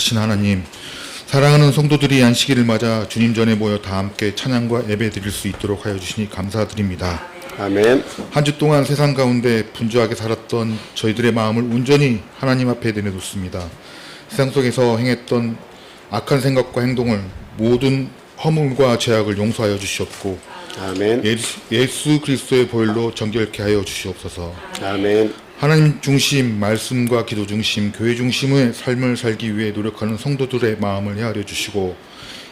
신 하나님, 사랑하는 성도들이 안식일을 맞아 주님 전에 모여 다 함께 찬양과 예배 드릴 수 있도록 하여 주시니 감사드립니다. 아멘. 한 주 동안 세상 가운데 분주하게 살았던 저희들의 마음을 온전히 하나님 앞에 내려놓습니다. 세상 속에서 행했던 악한 생각과 행동을 모든 허물과 죄악을 용서하여 주시옵고 아멘. 예수 그리스도의 보혈로 정결케 하여 주시옵소서. 아멘. 하나님 중심, 말씀과 기도 중심, 교회 중심의 삶을 살기 위해 노력하는 성도들의 마음을 헤아려 주시고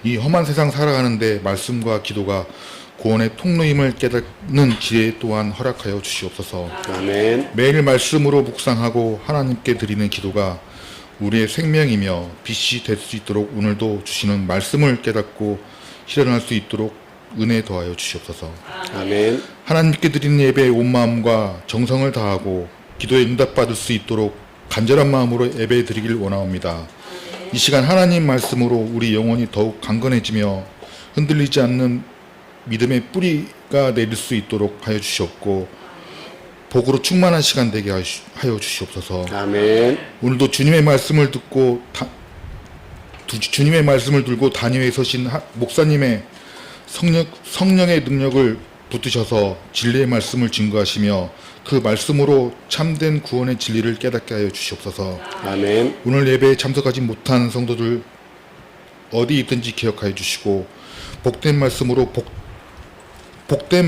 이 험한 세상 살아가는데 말씀과 기도가 구원의 통로임을 깨닫는 지혜 또한 허락하여 주시옵소서. 아멘. 매일 말씀으로 묵상하고 하나님께 드리는 기도가 우리의 생명이며 빛이 될 수 있도록 오늘도 주시는 말씀을 깨닫고 실현할 수 있도록 은혜 더하여 주시옵소서. 아멘. 하나님께 드리는 예배에 온 마음과 정성을 다하고 기도에 응답받을 수 있도록 간절한 마음으로 예배 드리길 원하옵니다. 이 시간 하나님 말씀으로 우리 영혼이 더욱 강건해지며 흔들리지 않는 믿음의 뿌리가 내릴 수 있도록 하여 주시옵고 복으로 충만한 시간 되게 하여 주시옵소서. 아멘. 오늘도 주님의 말씀을 듣고 주님의 말씀을 들고 단위에 서신 목사님의 성령의 능력을 붙드셔서 진리의 말씀을 증거하시며 그 말씀으로 참된 구원의 진리를 깨닫게 하여 주시옵소서. 아멘. 오늘 예배에 참석하지 못한 성도들 어디 있든지 기억하여 주시고 복된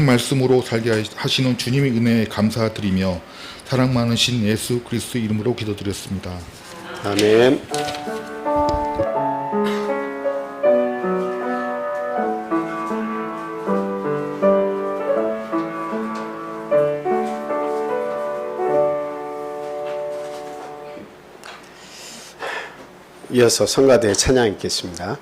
말씀으로 살게 하시는 주님의 은혜에 감사드리며 사랑 많으신 예수 그리스도 이름으로 기도드렸습니다. 아멘. 이어서 성가대의 찬양 읽겠습니다.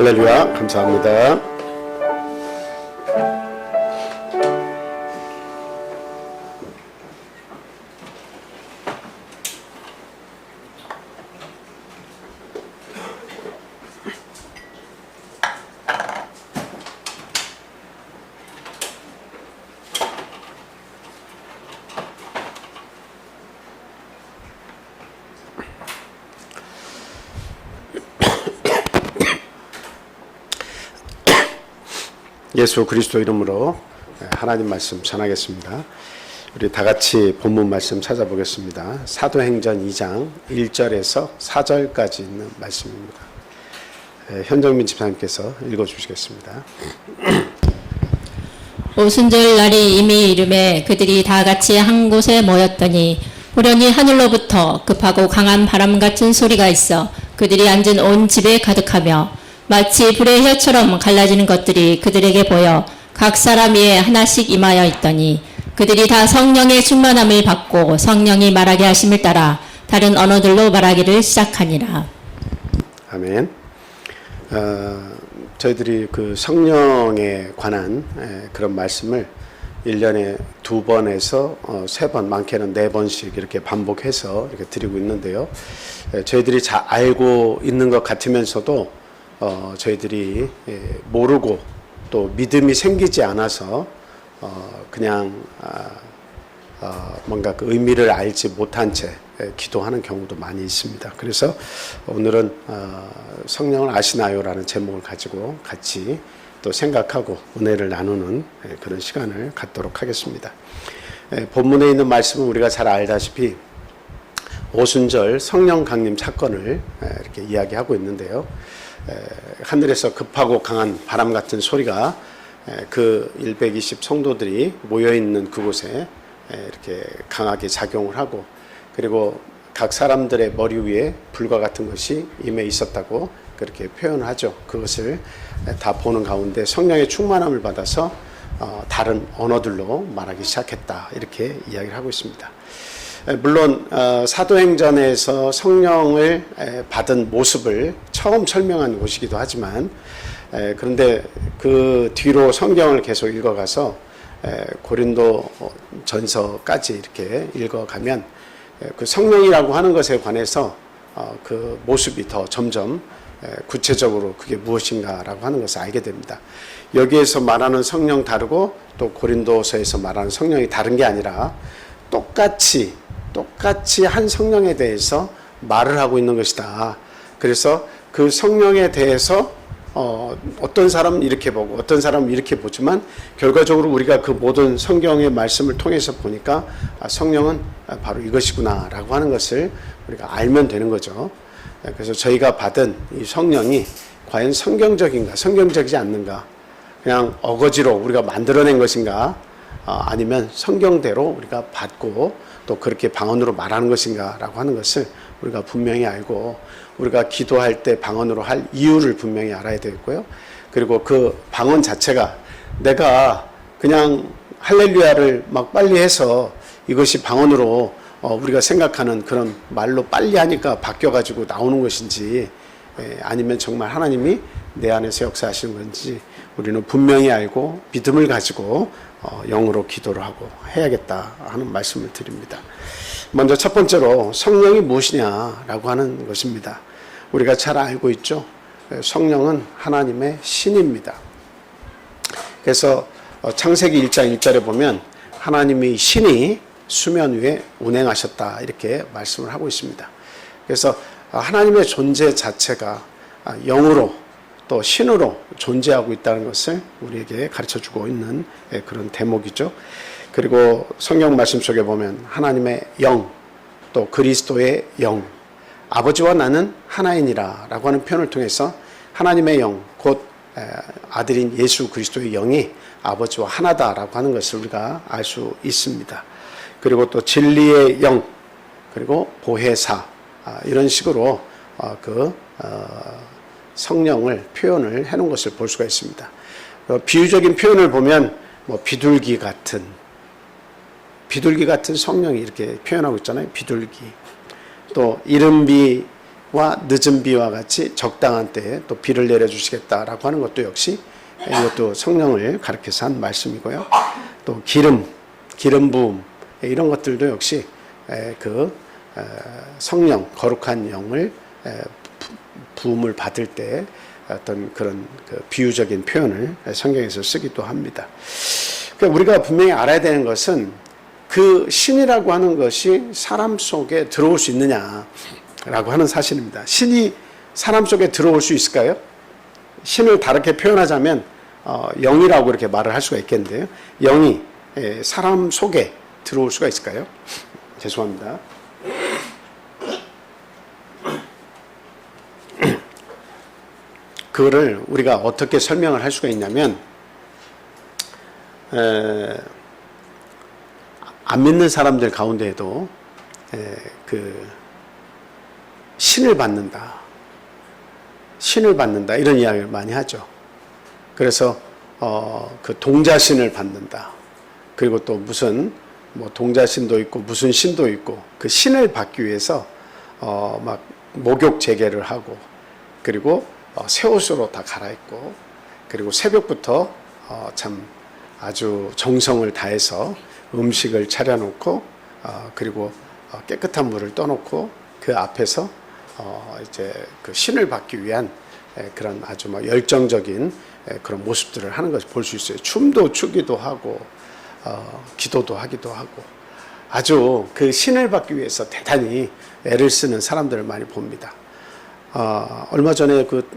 할렐루야. 감사합니다. 예수 그리스도 이름으로 하나님 말씀 전하겠습니다. 우리 다 같이 본문 말씀 찾아보겠습니다. 사도행전 2장 1절에서 4절까지 있는 말씀입니다. 현정민 집사님께서 읽어주시겠습니다. 오순절 날이 이미 이름에 그들이 다 같이 한 곳에 모였더니 후련히 하늘로부터 급하고 강한 바람 같은 소리가 있어 그들이 앉은 온 집에 가득하며 마치 불의 혀처럼 갈라지는 것들이 그들에게 보여 각 사람 위에 하나씩 임하여 있더니 그들이 다 성령의 충만함을 받고 성령이 말하게 하심을 따라 다른 언어들로 말하기를 시작하니라. 아멘. 저희들이 그 성령에 관한 그런 말씀을 1년에 2번에서 3번, 많게는 4번씩 이렇게 반복해서 이렇게 드리고 있는데요. 저희들이 잘 알고 있는 것 같으면서도 저희들이 모르고 또 믿음이 생기지 않아서 그냥 뭔가 그 의미를 알지 못한 채 기도하는 경우도 많이 있습니다. 그래서 오늘은 성령을 아시나요? 라는 제목을 가지고 같이 또 생각하고 은혜를 나누는 그런 시간을 갖도록 하겠습니다. 본문에 있는 말씀은 우리가 잘 알다시피 오순절 성령 강림 사건을 이렇게 이야기하고 있는데요. 하늘에서 급하고 강한 바람 같은 소리가 그 120 성도들이 모여있는 그곳에 이렇게 강하게 작용을 하고 그리고 각 사람들의 머리 위에 불과 같은 것이 임해 있었다고 그렇게 표현을 하죠. 그것을 다 보는 가운데 성령의 충만함을 받아서 다른 언어들로 말하기 시작했다 이렇게 이야기를 하고 있습니다. 물론 사도행전에서 성령을 받은 모습을 처음 설명한 곳이기도 하지만 그런데 그 뒤로 성경을 계속 읽어가서 고린도 전서까지 이렇게 읽어가면 그 성령이라고 하는 것에 관해서 그 모습이 더 점점 구체적으로 그게 무엇인가라고 하는 것을 알게 됩니다. 여기에서 말하는 성령 다르고 또 고린도서에서 말하는 성령이 다른 게 아니라 똑같이 한 성령에 대해서 말을 하고 있는 것이다. 그래서 그 성령에 대해서 어떤 사람은 이렇게 보고 어떤 사람은 이렇게 보지만 결과적으로 우리가 그 모든 성경의 말씀을 통해서 보니까 성령은 바로 이것이구나 라고 하는 것을 우리가 알면 되는 거죠. 그래서 저희가 받은 이 성령이 과연 성경적인가 성경적이지 않는가 그냥 어거지로 우리가 만들어낸 것인가 아니면 성경대로 우리가 받고 또 그렇게 방언으로 말하는 것인가 라고 하는 것을 우리가 분명히 알고 우리가 기도할 때 방언으로 할 이유를 분명히 알아야 되겠고요. 그리고 그 방언 자체가 내가 그냥 할렐루야를 막 빨리 해서 이것이 방언으로 우리가 생각하는 그런 말로 빨리 하니까 바뀌어가지고 나오는 것인지 아니면 정말 하나님이 내 안에서 역사하시는 건지 우리는 분명히 알고 믿음을 가지고 영으로 기도를 하고 해야겠다 하는 말씀을 드립니다. 먼저 첫 번째로 성령이 무엇이냐라고 하는 것입니다. 우리가 잘 알고 있죠. 성령은 하나님의 신입니다. 그래서 창세기 1장 1절에 보면 하나님의 신이 수면 위에 운행하셨다 이렇게 말씀을 하고 있습니다. 그래서 하나님의 존재 자체가 영으로 또 신으로 존재하고 있다는 것을 우리에게 가르쳐주고 있는 그런 대목이죠. 그리고 성경 말씀 속에 보면 하나님의 영, 또 그리스도의 영, 아버지와 나는 하나이니라 라고 하는 표현을 통해서 하나님의 영, 곧 아들인 예수 그리스도의 영이 아버지와 하나다라고 하는 것을 우리가 알 수 있습니다. 그리고 또 진리의 영, 그리고 보혜사 이런 식으로 성령을 표현을 해놓은 것을 볼 수가 있습니다. 비유적인 표현을 보면 비둘기 같은 성령이 이렇게 표현하고 있잖아요. 비둘기. 또 이른비 늦은 비와 같이 적당한 때에 또 비를 내려주시겠다라고 하는 것도 역시 이것도 성령을 가르쳐서 한 말씀이고요. 또 기름 부음 이런 것들도 역시 그 성령 거룩한 영을 부음을 받을 때 어떤 그런 그 비유적인 표현을 성경에서 쓰기도 합니다. 그러니까 우리가 분명히 알아야 되는 것은 그 신이라고 하는 것이 사람 속에 들어올 수 있느냐라고 하는 사실입니다. 신이 사람 속에 들어올 수 있을까요? 신을 다르게 표현하자면 영이라고 이렇게 말을 할 수가 있겠는데요. 영이 사람 속에 들어올 수가 있을까요? 죄송합니다. 그거를 우리가 어떻게 설명을 할 수가 있냐면 안 믿는 사람들 가운데에도 그 신을 받는다 이런 이야기를 많이 하죠. 그래서 그 동자신을 받는다. 그리고 또 무슨 뭐 동자신도 있고 무슨 신도 있고 그 신을 받기 위해서 막 목욕 재개를 하고 그리고 새 옷으로 다 갈아입고 그리고 새벽부터 참 아주 정성을 다해서 음식을 차려놓고 그리고 깨끗한 물을 떠놓고 그 앞에서 이제 그 신을 받기 위한 그런 아주 막 열정적인 그런 모습들을 하는 것을 볼 수 있어요. 춤도 추기도 하고 기도도 하기도 하고 아주 그 신을 받기 위해서 대단히 애를 쓰는 사람들을 많이 봅니다. 얼마 전에 그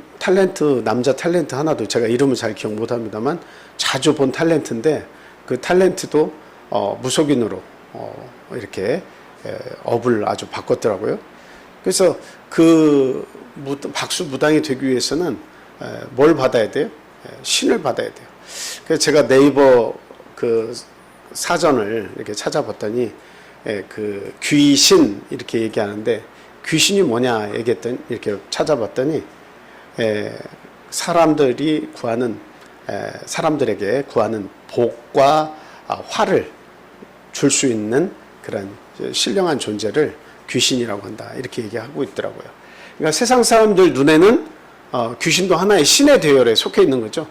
남자 탤런트 하나도 제가 이름은 잘 기억 못 합니다만 자주 본 탤런트인데 그 탤런트도 무속인으로 이렇게 업을 아주 바꿨더라고요. 그래서 그 박수무당이 되기 위해서는 뭘 받아야 돼요? 신을 받아야 돼요. 그래서 제가 네이버 그 사전을 이렇게 찾아봤더니 그 귀신 이렇게 얘기하는데 귀신이 뭐냐 이렇게 찾아봤더니 사람들에게 구하는 복과 화를 줄 수 있는 그런 신령한 존재를 귀신이라고 한다 이렇게 얘기하고 있더라고요. 그러니까 세상 사람들 눈에는 귀신도 하나의 신의 대열에 속해 있는 거죠.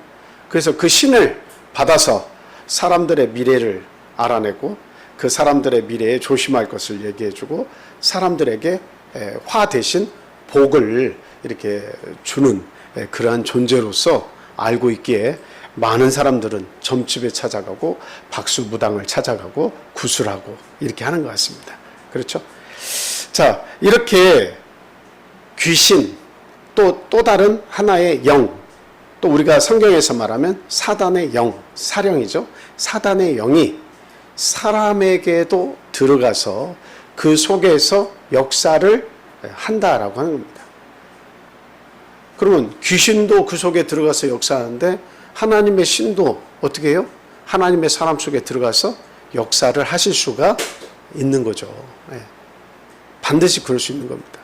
그래서 그 신을 받아서 사람들의 미래를 알아내고 그 사람들의 미래에 조심할 것을 얘기해주고 사람들에게 화 대신 복을 이렇게 주는 그러한 존재로서 알고 있기에 많은 사람들은 점집에 찾아가고 박수무당을 찾아가고 구슬하고 이렇게 하는 것 같습니다. 그렇죠? 자, 이렇게 귀신 또 다른 하나의 영, 또 우리가 성경에서 말하면 사단의 영, 사령이죠. 사단의 영이 사람에게도 들어가서 그 속에서 역사를 한다라고 하는 겁니다. 그러면 귀신도 그 속에 들어가서 역사하는데 하나님의 신도 어떻게 해요? 하나님의 사람 속에 들어가서 역사를 하실 수가 있는 거죠. 반드시 그럴 수 있는 겁니다.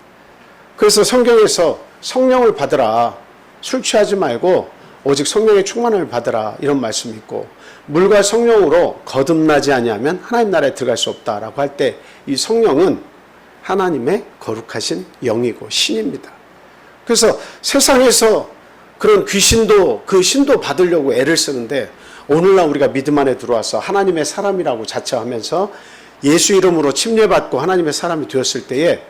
그래서 성경에서 성령을 받으라, 술 취하지 말고 오직 성령의 충만을 받으라 이런 말씀이 있고 물과 성령으로 거듭나지 아니하면 하나님 나라에 들어갈 수 없다라고 할 때 이 성령은 하나님의 거룩하신 영이고 신입니다. 그래서 세상에서 그런 귀신도 그 신도 받으려고 애를 쓰는데 오늘날 우리가 믿음 안에 들어와서 하나님의 사람이라고 자처하면서 예수 이름으로 침례받고 하나님의 사람이 되었을 때에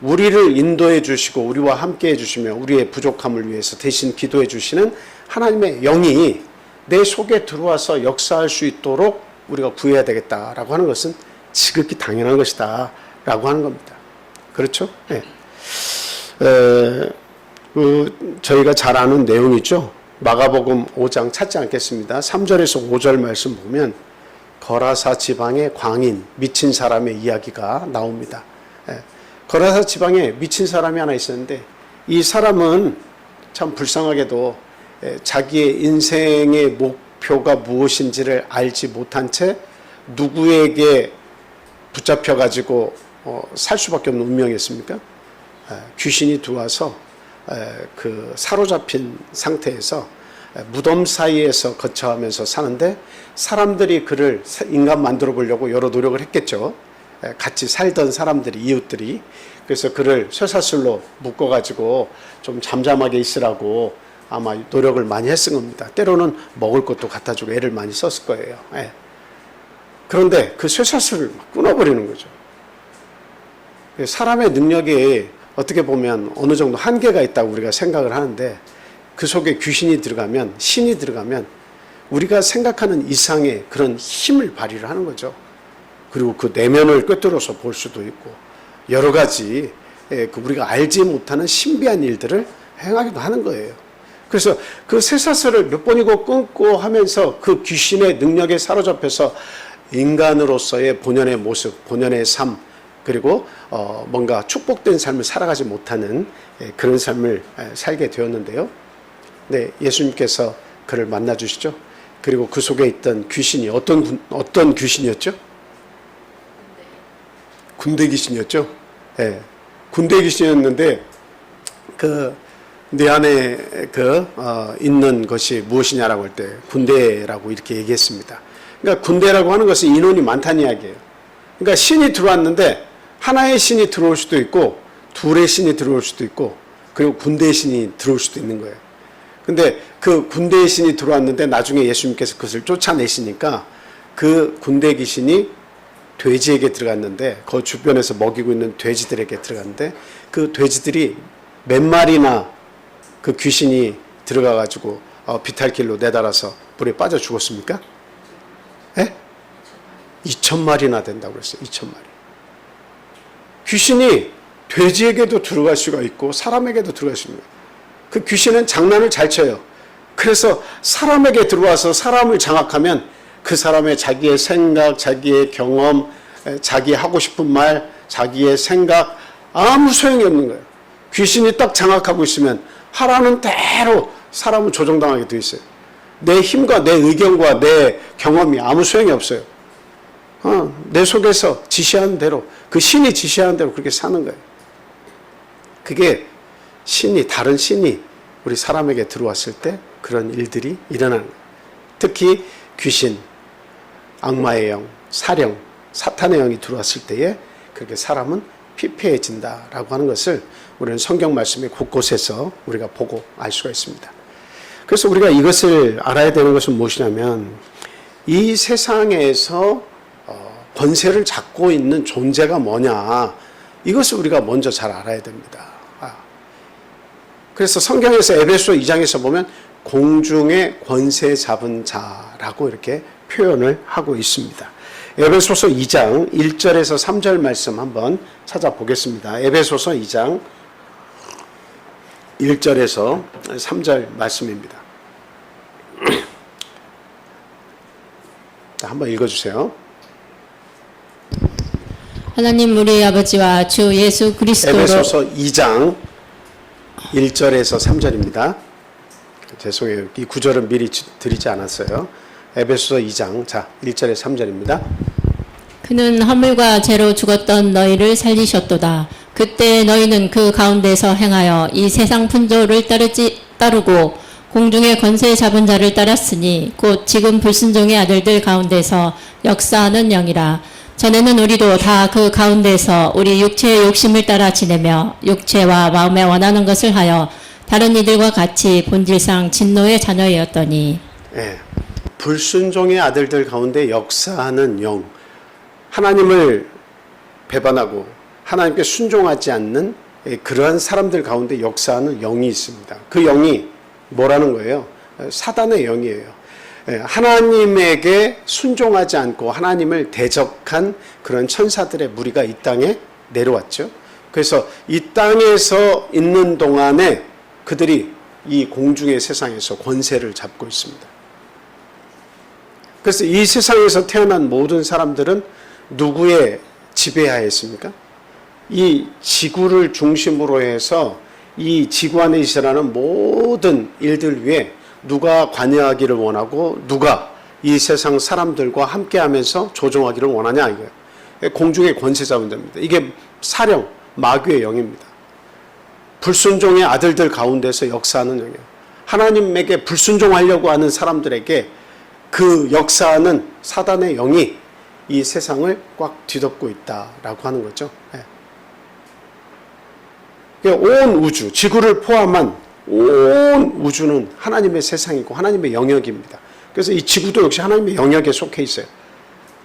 우리를 인도해 주시고 우리와 함께 해 주시며 우리의 부족함을 위해서 대신 기도해 주시는 하나님의 영이 내 속에 들어와서 역사할 수 있도록 우리가 구해야 되겠다라고 하는 것은 지극히 당연한 것이다 라고 하는 겁니다. 그렇죠? 네. 저희가 잘 아는 내용이죠. 마가복음 5장 찾지 않겠습니다. 3절에서 5절 말씀 보면 거라사 지방의 광인, 미친 사람의 이야기가 나옵니다. 거라사 지방에 미친 사람이 하나 있었는데 이 사람은 참 불쌍하게도 자기의 인생의 목표가 무엇인지를 알지 못한 채 누구에게 붙잡혀가지고 살 수밖에 없는 운명이었습니까? 귀신이 들어와서 그 사로잡힌 상태에서 무덤 사이에서 거처하면서 사는데 사람들이 그를 인간 만들어 보려고 여러 노력을 했겠죠. 같이 살던 사람들이, 이웃들이. 그래서 그를 쇠사슬로 묶어가지고 좀 잠잠하게 있으라고 아마 노력을 많이 했을 겁니다. 때로는 먹을 것도 갖다 주고 애를 많이 썼을 거예요. 예. 그런데 그 쇠사슬을 막 끊어버리는 거죠. 사람의 능력이 어떻게 보면 어느 정도 한계가 있다고 우리가 생각을 하는데, 그 속에 귀신이 들어가면, 신이 들어가면 우리가 생각하는 이상의 그런 힘을 발휘를 하는 거죠. 그리고 그 내면을 꿰뚫어서 볼 수도 있고 여러 가지 우리가 알지 못하는 신비한 일들을 행하기도 하는 거예요. 그래서 그 쇠사슬을 몇 번이고 끊고 하면서 그 귀신의 능력에 사로잡혀서 인간으로서의 본연의 모습, 본연의 삶, 그리고 뭔가 축복된 삶을 살아가지 못하는 그런 삶을 살게 되었는데요. 네, 예수님께서 그를 만나 주시죠. 그리고 그 속에 있던 귀신이 어떤 귀신이었죠? 군대 귀신이었죠. 네, 군대 귀신이었는데 내 안에 있는 것이 무엇이냐라고 할 때 군대라고 이렇게 얘기했습니다. 그러니까 군대라고 하는 것은 인원이 많다는 이야기예요. 그러니까 신이 들어왔는데 하나의 신이 들어올 수도 있고 둘의 신이 들어올 수도 있고 그리고 군대의 신이 들어올 수도 있는 거예요. 근데 그 군대의 신이 들어왔는데 나중에 예수님께서 그것을 쫓아내시니까 그 군대 귀신이 돼지에게 들어갔는데 그 주변에서 먹이고 있는 돼지들에게 들어갔는데 그 돼지들이 몇 마리나 그 귀신이 들어가가지고 비탈길로 내달아서 물에 빠져 죽었습니까? 예? 2,000마리나 된다고 그랬어요. 2,000마리. 귀신이 돼지에게도 들어갈 수가 있고 사람에게도 들어갈 수 있는 거예요. 그 귀신은 장난을 잘 쳐요. 그래서 사람에게 들어와서 사람을 장악하면 그 사람의 자기의 생각, 자기의 경험, 자기 하고 싶은 말, 자기의 생각 아무 소용이 없는 거예요. 귀신이 딱 장악하고 있으면 하라는 대로 사람은 조종당하게 되어 있어요. 내 힘과 내 의견과 내 경험이 아무 소용이 없어요. 내 속에서 지시하는 대로, 그 신이 지시하는 대로 그렇게 사는 거예요. 그게 다른 신이 우리 사람에게 들어왔을 때 그런 일들이 일어나는 거예요. 특히 귀신, 악마의 영, 사령, 사탄의 영이 들어왔을 때에 그렇게 사람은 피폐해진다라고 하는 것을 우리는 성경 말씀의 곳곳에서 우리가 보고 알 수가 있습니다. 그래서 우리가 이것을 알아야 되는 것은 무엇이냐면 이 세상에서 권세를 잡고 있는 존재가 뭐냐, 이것을 우리가 먼저 잘 알아야 됩니다. 그래서 성경에서 에베소 2장에서 보면 공중의 권세 잡은 자라고 이렇게 표현을 하고 있습니다. 에베소서 2장 1절에서 3절 말씀 한번 찾아보겠습니다. 에베소서 2장 1절에서 3절 말씀입니다. 한번 읽어주세요. 하나님 우리 아버지와 주 예수 그리스도로 에베소서 2장 1절에서 3절입니다. 죄송해요. 이 구절은 미리 드리지 않았어요. 에베소서 2장 1절에서 3절입니다. 그는 허물과 죄로 죽었던 너희를 살리셨도다. 그때 너희는 그 가운데서 행하여 이 세상 풍조를 따르고 공중의 권세 잡은 자를 따랐으니 곧 지금 불순종의 아들들 가운데서 역사하는 영이라. 전에는 우리도 다 그 가운데서 우리 육체의 욕심을 따라 지내며 육체와 마음에 원하는 것을 하여 다른 이들과 같이 본질상 진노의 자녀였더니. 네, 불순종의 아들들 가운데 역사하는 영, 하나님을 배반하고 하나님께 순종하지 않는 그러한 사람들 가운데 역사하는 영이 있습니다. 그 영이 뭐라는 거예요? 사단의 영이에요. 하나님에게 순종하지 않고 하나님을 대적한 그런 천사들의 무리가 이 땅에 내려왔죠. 그래서 이 땅에서 있는 동안에 그들이 이 공중의 세상에서 권세를 잡고 있습니다. 그래서 이 세상에서 태어난 모든 사람들은 누구의 지배하였습니까? 이 지구를 중심으로 해서 이 지구 안에 일어나는 모든 일들 위에 누가 관여하기를 원하고 누가 이 세상 사람들과 함께하면서 조종하기를 원하냐 이거예요. 공중의 권세 잡은 자입니다. 이게 사령, 마귀의 영입니다. 불순종의 아들들 가운데서 역사하는 영이에요. 하나님에게 불순종하려고 하는 사람들에게 그 역사하는 사단의 영이 이 세상을 꽉 뒤덮고 있다라고 하는 거죠. 예. 온 우주, 지구를 포함한 온 우주는 하나님의 세상이고 하나님의 영역입니다. 그래서 이 지구도 역시 하나님의 영역에 속해 있어요.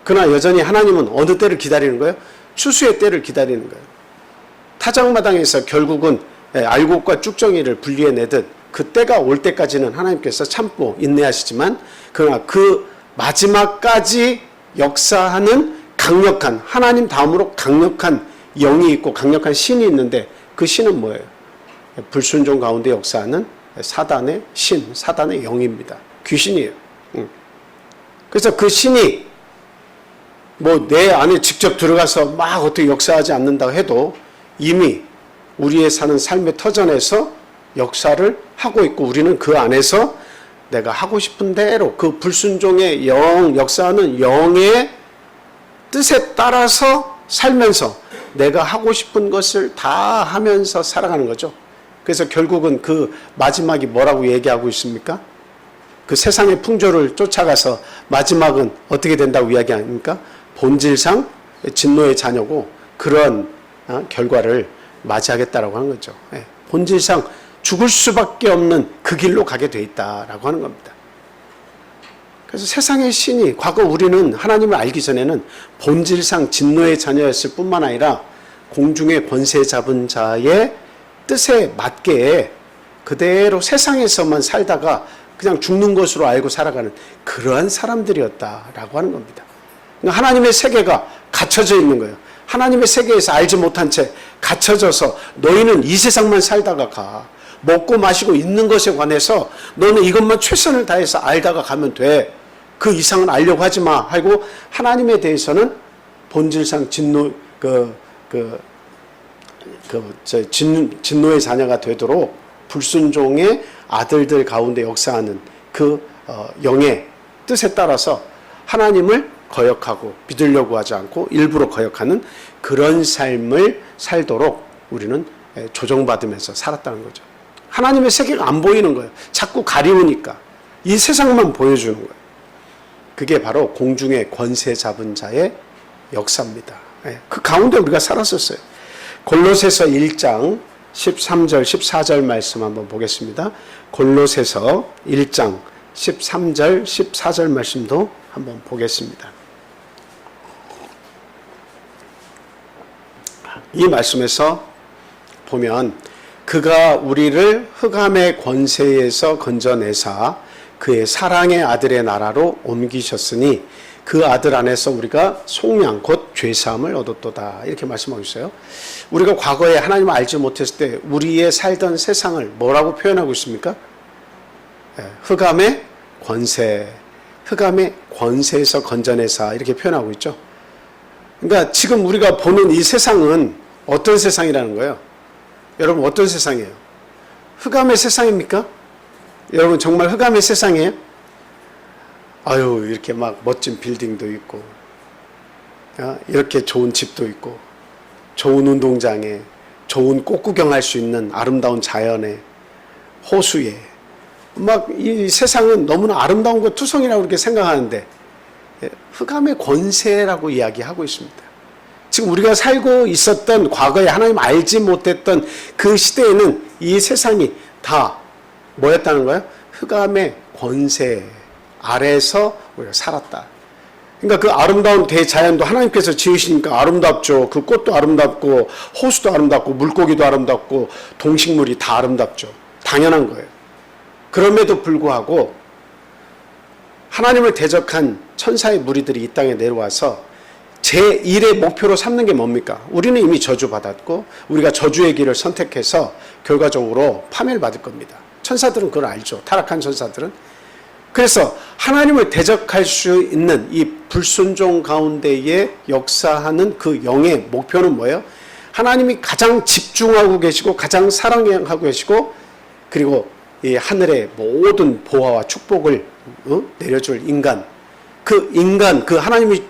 그러나 여전히 하나님은 어느 때를 기다리는 거예요? 추수의 때를 기다리는 거예요. 타작마당에서 결국은 알곡과 쭉정이를 분리해내듯 그 때가 올 때까지는 하나님께서 참고 인내하시지만, 그러나 그 마지막까지 역사하는 강력한, 하나님 다음으로 강력한 영이 있고 강력한 신이 있는데, 그 신은 뭐예요? 불순종 가운데 역사하는 사단의 신, 사단의 영입니다. 귀신이에요. 그래서 그 신이 뭐 내 안에 직접 들어가서 막 어떻게 역사하지 않는다고 해도 이미 우리의 사는 삶의 터전에서 역사를 하고 있고, 우리는 그 안에서 내가 하고 싶은 대로 그 불순종의 영, 역사하는 영의 뜻에 따라서 살면서 내가 하고 싶은 것을 다 하면서 살아가는 거죠. 그래서 결국은 그 마지막이 뭐라고 얘기하고 있습니까? 그 세상의 풍조를 쫓아가서 마지막은 어떻게 된다고 이야기합니까? 본질상 진노의 자녀고 그런 결과를 맞이하겠다라고 하는 거죠. 본질상 죽을 수밖에 없는 그 길로 가게 돼 있다라고 하는 겁니다. 그래서 세상의 신이, 과거 우리는 하나님을 알기 전에는 본질상 진노의 자녀였을 뿐만 아니라 공중의 권세 잡은 자의 뜻에 맞게 그대로 세상에서만 살다가 그냥 죽는 것으로 알고 살아가는 그러한 사람들이었다라고 하는 겁니다. 그러니까 하나님의 세계가 갇혀져 있는 거예요. 하나님의 세계에서 알지 못한 채 갇혀져서 너희는 이 세상만 살다가 가. 먹고 마시고 있는 것에 관해서 너는 이것만 최선을 다해서 알다가 가면 돼. 그 이상은 알려고 하지 마. 하고 하나님에 대해서는 본질상 진노의 자녀가 되도록 불순종의 아들들 가운데 역사하는 그 영의 뜻에 따라서 하나님을 거역하고 믿으려고 하지 않고 일부러 거역하는 그런 삶을 살도록 우리는 조정받으면서 살았다는 거죠. 하나님의 세계가 안 보이는 거예요. 자꾸 가리우니까 이 세상만 보여주는 거예요. 그게 바로 공중의 권세 잡은 자의 역사입니다. 그 가운데 우리가 살았었어요. 골로새서 1장 13절 14절 말씀 한번 보겠습니다. 골로새서 1장 13절 14절 말씀도 한번 보겠습니다. 이 말씀에서 보면 그가 우리를 흑암의 권세에서 건져내사 그의 사랑의 아들의 나라로 옮기셨으니 그 아들 안에서 우리가 속량 곧 죄사함을 얻었도다, 이렇게 말씀하고 있어요. 우리가 과거에 하나님을 알지 못했을 때 우리의 살던 세상을 뭐라고 표현하고 있습니까? 흑암의 권세, 흑암의 권세에서 건져내사, 이렇게 표현하고 있죠. 그러니까 지금 우리가 보는 이 세상은 어떤 세상이라는 거예요? 여러분, 어떤 세상이에요? 흑암의 세상입니까? 여러분, 정말 흑암의 세상이에요? 아유, 이렇게 막 멋진 빌딩도 있고, 이렇게 좋은 집도 있고, 좋은 운동장에, 좋은 꽃 구경할 수 있는 아름다운 자연에, 호수에, 막 이 세상은 너무나 아름다운 것 투성이라고 그렇게 생각하는데, 흑암의 권세라고 이야기하고 있습니다. 지금 우리가 살고 있었던 과거에 하나님 알지 못했던 그 시대에는 이 세상이 다 뭐였다는 거예요? 흑암의 권세 아래에서 우리가 살았다. 그러니까 그 아름다운 대자연도 하나님께서 지으시니까 아름답죠. 그 꽃도 아름답고 호수도 아름답고 물고기도 아름답고 동식물이 다 아름답죠. 당연한 거예요. 그럼에도 불구하고 하나님을 대적한 천사의 무리들이 이 땅에 내려와서 제1의 목표로 삼는 게 뭡니까? 우리는 이미 저주받았고 우리가 저주의 길을 선택해서 결과적으로 파멸을 받을 겁니다. 천사들은 그걸 알죠. 타락한 천사들은. 그래서 하나님을 대적할 수 있는 이 불순종 가운데에 역사하는 그 영의 목표는 뭐예요? 하나님이 가장 집중하고 계시고 가장 사랑하고 계시고 그리고 이 하늘의 모든 보화와 축복을 내려줄 인간, 그 하나님이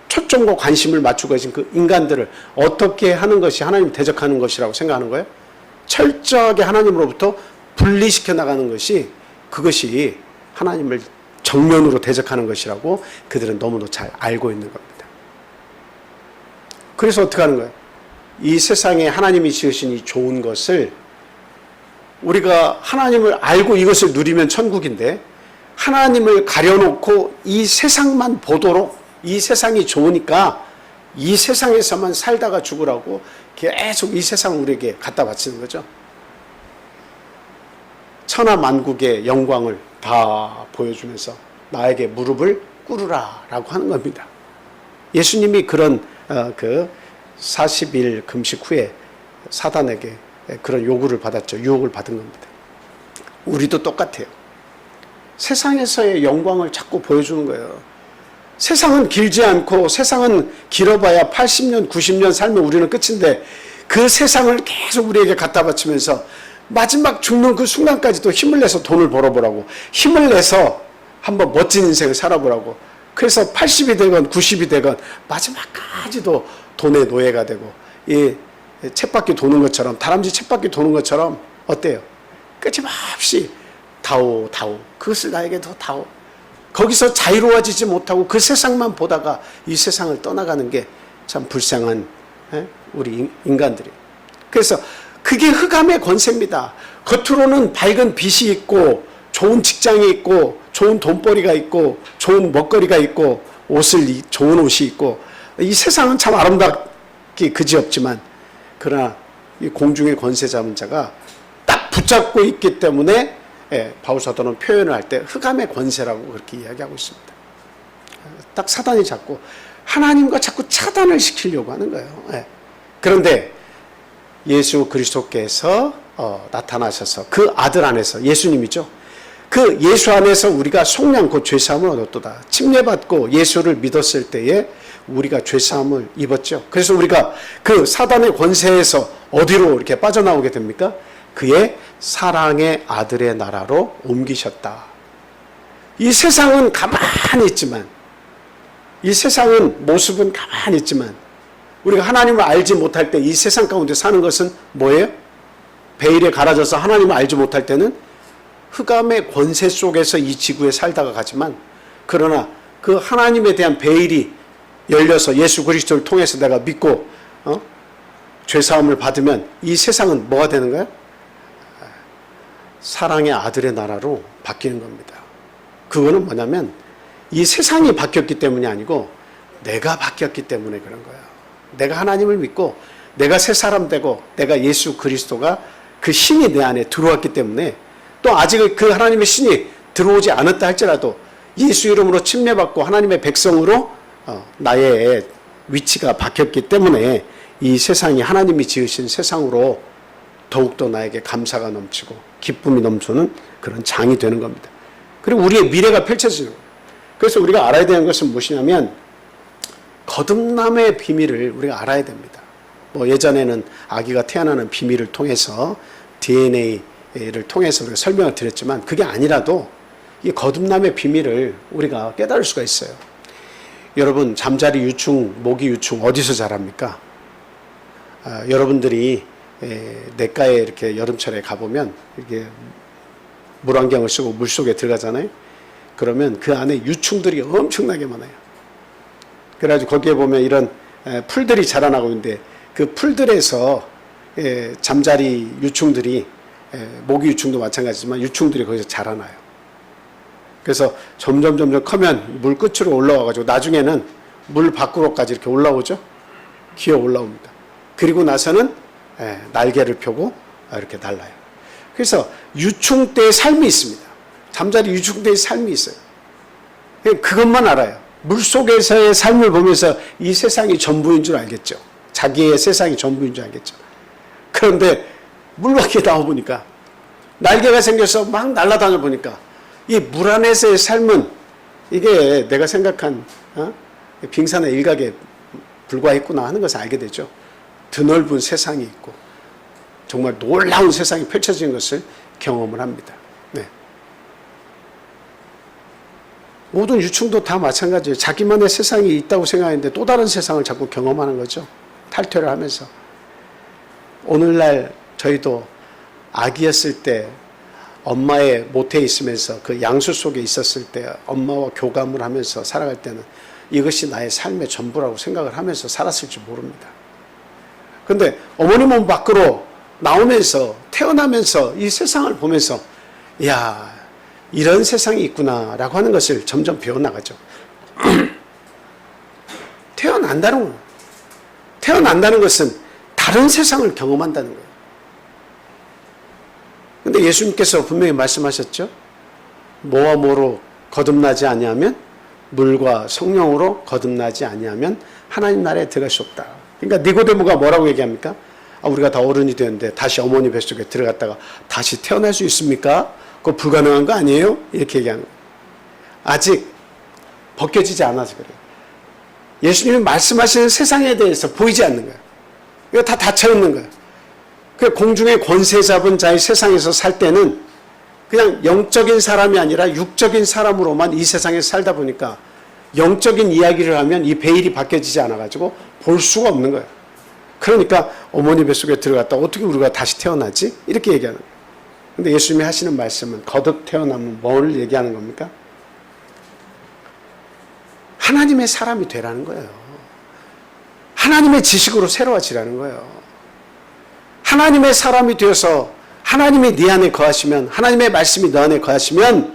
초점과 관심을 맞추고 계신 그 인간들을 어떻게 하는 것이 하나님 대적하는 것이라고 생각하는 거예요? 철저하게 하나님으로부터 분리시켜 나가는 것이, 그것이 하나님을 정면으로 대적하는 것이라고 그들은 너무도 잘 알고 있는 겁니다. 그래서 어떻게 하는 거예요? 이 세상에 하나님이 지으신 이 좋은 것을 우리가 하나님을 알고 이것을 누리면 천국인데 하나님을 가려놓고 이 세상만 보도록 이 세상이 좋으니까 이 세상에서만 살다가 죽으라고 계속 이 세상을 우리에게 갖다 바치는 거죠. 천하 만국의 영광을 다 보여주면서 나에게 무릎을 꿇으라 라고 하는 겁니다. 예수님이 그런 그 40일 금식 후에 사단에게 그런 요구를 받았죠. 유혹을 받은 겁니다. 우리도 똑같아요. 세상에서의 영광을 자꾸 보여주는 거예요. 세상은 길지 않고 세상은 길어봐야 80년, 90년 살면 우리는 끝인데 그 세상을 계속 우리에게 갖다 바치면서 마지막 죽는 그 순간까지도 힘을 내서 돈을 벌어보라고, 힘을 내서 한번 멋진 인생을 살아보라고. 그래서 80이 되건 90이 되건 마지막까지도 돈의 노예가 되고 이 쳇바퀴 도는 것처럼, 다람쥐 쳇바퀴 도는 것처럼 어때요? 끊임없이 다오 다오, 그것을 나에게 더 다오. 거기서 자유로워지지 못하고 그 세상만 보다가 이 세상을 떠나가는 게 참 불쌍한 우리 인간들이에요. 그래서 그게 흑암의 권세입니다. 겉으로는 밝은 빛이 있고 좋은 직장이 있고 좋은 돈벌이가 있고 좋은 먹거리가 있고 좋은 옷이 있고 이 세상은 참 아름답기 그지없지만 그러나 이 공중의 권세 잡은 자가 딱 붙잡고 있기 때문에 바울사도는 표현을 할 때 흑암의 권세라고 그렇게 이야기하고 있습니다. 딱 사단이 잡고 하나님과 자꾸 차단을 시키려고 하는 거예요. 그런데 예수 그리스도께서 나타나셔서 그 아들 안에서, 예수님이죠. 그 예수 안에서 우리가 속량 곧 죄사함을 얻었도다. 침례받고 예수를 믿었을 때에 우리가 죄사함을 입었죠. 그래서 우리가 그 사단의 권세에서 어디로 이렇게 빠져나오게 됩니까? 그의 사랑의 아들의 나라로 옮기셨다. 이 세상은 가만히 있지만, 이 세상은 모습은 가만히 있지만 우리가 하나님을 알지 못할 때 이 세상 가운데 사는 것은 뭐예요? 베일에 가라져서 하나님을 알지 못할 때는 흑암의 권세 속에서 이 지구에 살다가 가지만, 그러나 그 하나님에 대한 베일이 열려서 예수 그리스도를 통해서 내가 믿고 죄사함을 받으면 이 세상은 뭐가 되는 거야? 사랑의 아들의 나라로 바뀌는 겁니다. 그거는 뭐냐면 이 세상이 바뀌었기 때문이 아니고 내가 바뀌었기 때문에 그런 거야. 내가 하나님을 믿고 내가 새 사람 되고 내가 예수 그리스도가 그 신이 내 안에 들어왔기 때문에, 또 아직 그 하나님의 신이 들어오지 않았다 할지라도 예수 이름으로 침례받고 하나님의 백성으로 나의 위치가 바뀌었기 때문에 이 세상이 하나님이 지으신 세상으로 더욱더 나에게 감사가 넘치고 기쁨이 넘치는 그런 장이 되는 겁니다. 그리고 우리의 미래가 펼쳐지는 거예요. 그래서 우리가 알아야 되는 것은 무엇이냐면 거듭남의 비밀을 우리가 알아야 됩니다. 뭐 예전에는 아기가 태어나는 비밀을 통해서 DNA를 통해서 우리가 설명을 드렸지만 그게 아니라도 이 거듭남의 비밀을 우리가 깨달을 수가 있어요. 여러분, 잠자리 유충, 모기 유충 어디서 자랍니까? 여러분들이 냇가에 이렇게 여름철에 가보면 이렇게 물안경을 쓰고 물속에 들어가잖아요. 그러면 그 안에 유충들이 엄청나게 많아요. 그래가지고 거기에 보면 이런 풀들이 자라나고 있는데 그 풀들에서 잠자리 유충들이, 모기 유충도 마찬가지지만 유충들이 거기서 자라나요. 그래서 점점 커면 물 끝으로 올라와가지고 나중에는 물 밖으로까지 이렇게 올라오죠. 기어 올라옵니다. 그리고 나서는 날개를 펴고 이렇게 날아요. 그래서 유충 때의 삶이 있습니다. 잠자리 유충 때의 삶이 있어요. 그것만 알아요. 물속에서의 삶을 보면서 이 세상이 전부인 줄 알겠죠. 자기의 세상이 전부인 줄 알겠죠. 그런데 물 밖에 나와보니까 날개가 생겨서 막 날아다녀 보니까 이 물 안에서의 삶은 이게 내가 생각한 빙산의 일각에 불과했구나 하는 것을 알게 되죠. 드넓은 세상이 있고 정말 놀라운 세상이 펼쳐진 것을 경험을 합니다. 네. 모든 유충도 다 마찬가지예요. 자기만의 세상이 있다고 생각하는데 또 다른 세상을 자꾸 경험하는 거죠. 탈퇴를 하면서. 오늘날 저희도 아기였을 때 엄마의 모태에 있으면서 그 양수 속에 있었을 때 엄마와 교감을 하면서 살아갈 때는 이것이 나의 삶의 전부라고 생각을 하면서 살았을지 모릅니다. 근데 어머니 몸 밖으로 나오면서 태어나면서 이 세상을 보면서 야, 이런 세상이 있구나라고 하는 것을 점점 배워나가죠. 태어난다는 것은 다른 세상을 경험한다는 거예요. 근데 예수님께서 분명히 말씀하셨죠. 뭐와 뭐로 거듭나지 아니하면, 물과 성령으로 거듭나지 아니하면 하나님 나라에 들어갈 수 없다. 그러니까 니고데모가 뭐라고 얘기합니까? 우리가 다 어른이 되는데 다시 어머니 뱃속에 들어갔다가 다시 태어날 수 있습니까? 그거 불가능한 거 아니에요? 이렇게 얘기하는 거예요. 아직 벗겨지지 않아서 그래요. 예수님이 말씀하시는 세상에 대해서 보이지 않는 거예요. 이거 다 닫혀있는 거예요. 그 공중의 권세 잡은 자의 세상에서 살 때는 그냥 영적인 사람이 아니라 육적인 사람으로만 이 세상에 살다 보니까 영적인 이야기를 하면 이 베일이 벗겨지지 않아가지고 볼 수가 없는 거예요. 그러니까 어머니 뱃속에 들어갔다 어떻게 우리가 다시 태어나지? 이렇게 얘기하는 거예요. 근데 예수님이 하시는 말씀은 거듭 태어나면 뭘 얘기하는 겁니까? 하나님의 사람이 되라는 거예요. 하나님의 지식으로 새로워지라는 거예요. 하나님의 사람이 되어서 하나님이 네 안에 거하시면, 하나님의 말씀이 너 안에 거하시면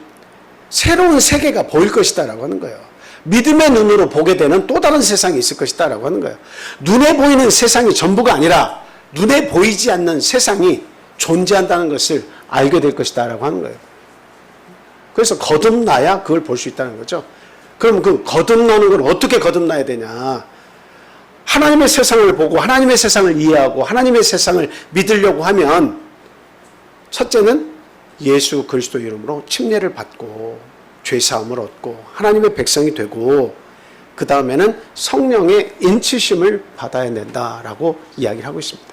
새로운 세계가 보일 것이다 라고 하는 거예요. 믿음의 눈으로 보게 되는 또 다른 세상이 있을 것이다 라고 하는 거예요. 눈에 보이는 세상이 전부가 아니라 눈에 보이지 않는 세상이 존재한다는 것을 알게 될 것이다 라고 하는 거예요. 그래서 거듭나야 그걸 볼 수 있다는 거죠. 그럼 그 거듭나는 걸 어떻게 거듭나야 되냐? 하나님의 세상을 보고 하나님의 세상을 이해하고 하나님의 세상을 믿으려고 하면 첫째는 예수 그리스도 이름으로 침례를 받고 죄사함을 얻고 하나님의 백성이 되고 그 다음에는 성령의 인치심을 받아야 된다라고 이야기를 하고 있습니다.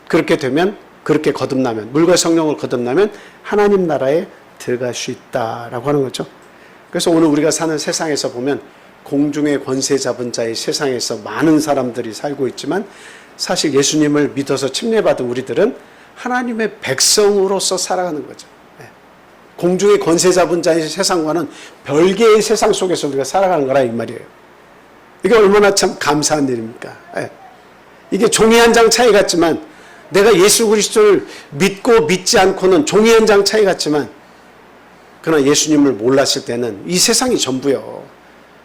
그렇게 되면, 그렇게 거듭나면, 물과 성령을 거듭나면 하나님 나라에 들어갈 수 있다라고 하는 거죠. 그래서 오늘 우리가 사는 세상에서 보면 공중의 권세 잡은 자의 세상에서 많은 사람들이 살고 있지만 사실 예수님을 믿어서 침례받은 우리들은 하나님의 백성으로서 살아가는 거죠. 공중의 권세 잡은 자의 세상과는 별개의 세상 속에서 우리가 살아가는 거라 이 말이에요. 이게 얼마나 참 감사한 일입니까? 이게 종이 한 장 차이 같지만 내가 예수 그리스도를 믿고 믿지 않고는 종이 한 장 차이 같지만 그러나 예수님을 몰랐을 때는 이 세상이 전부요.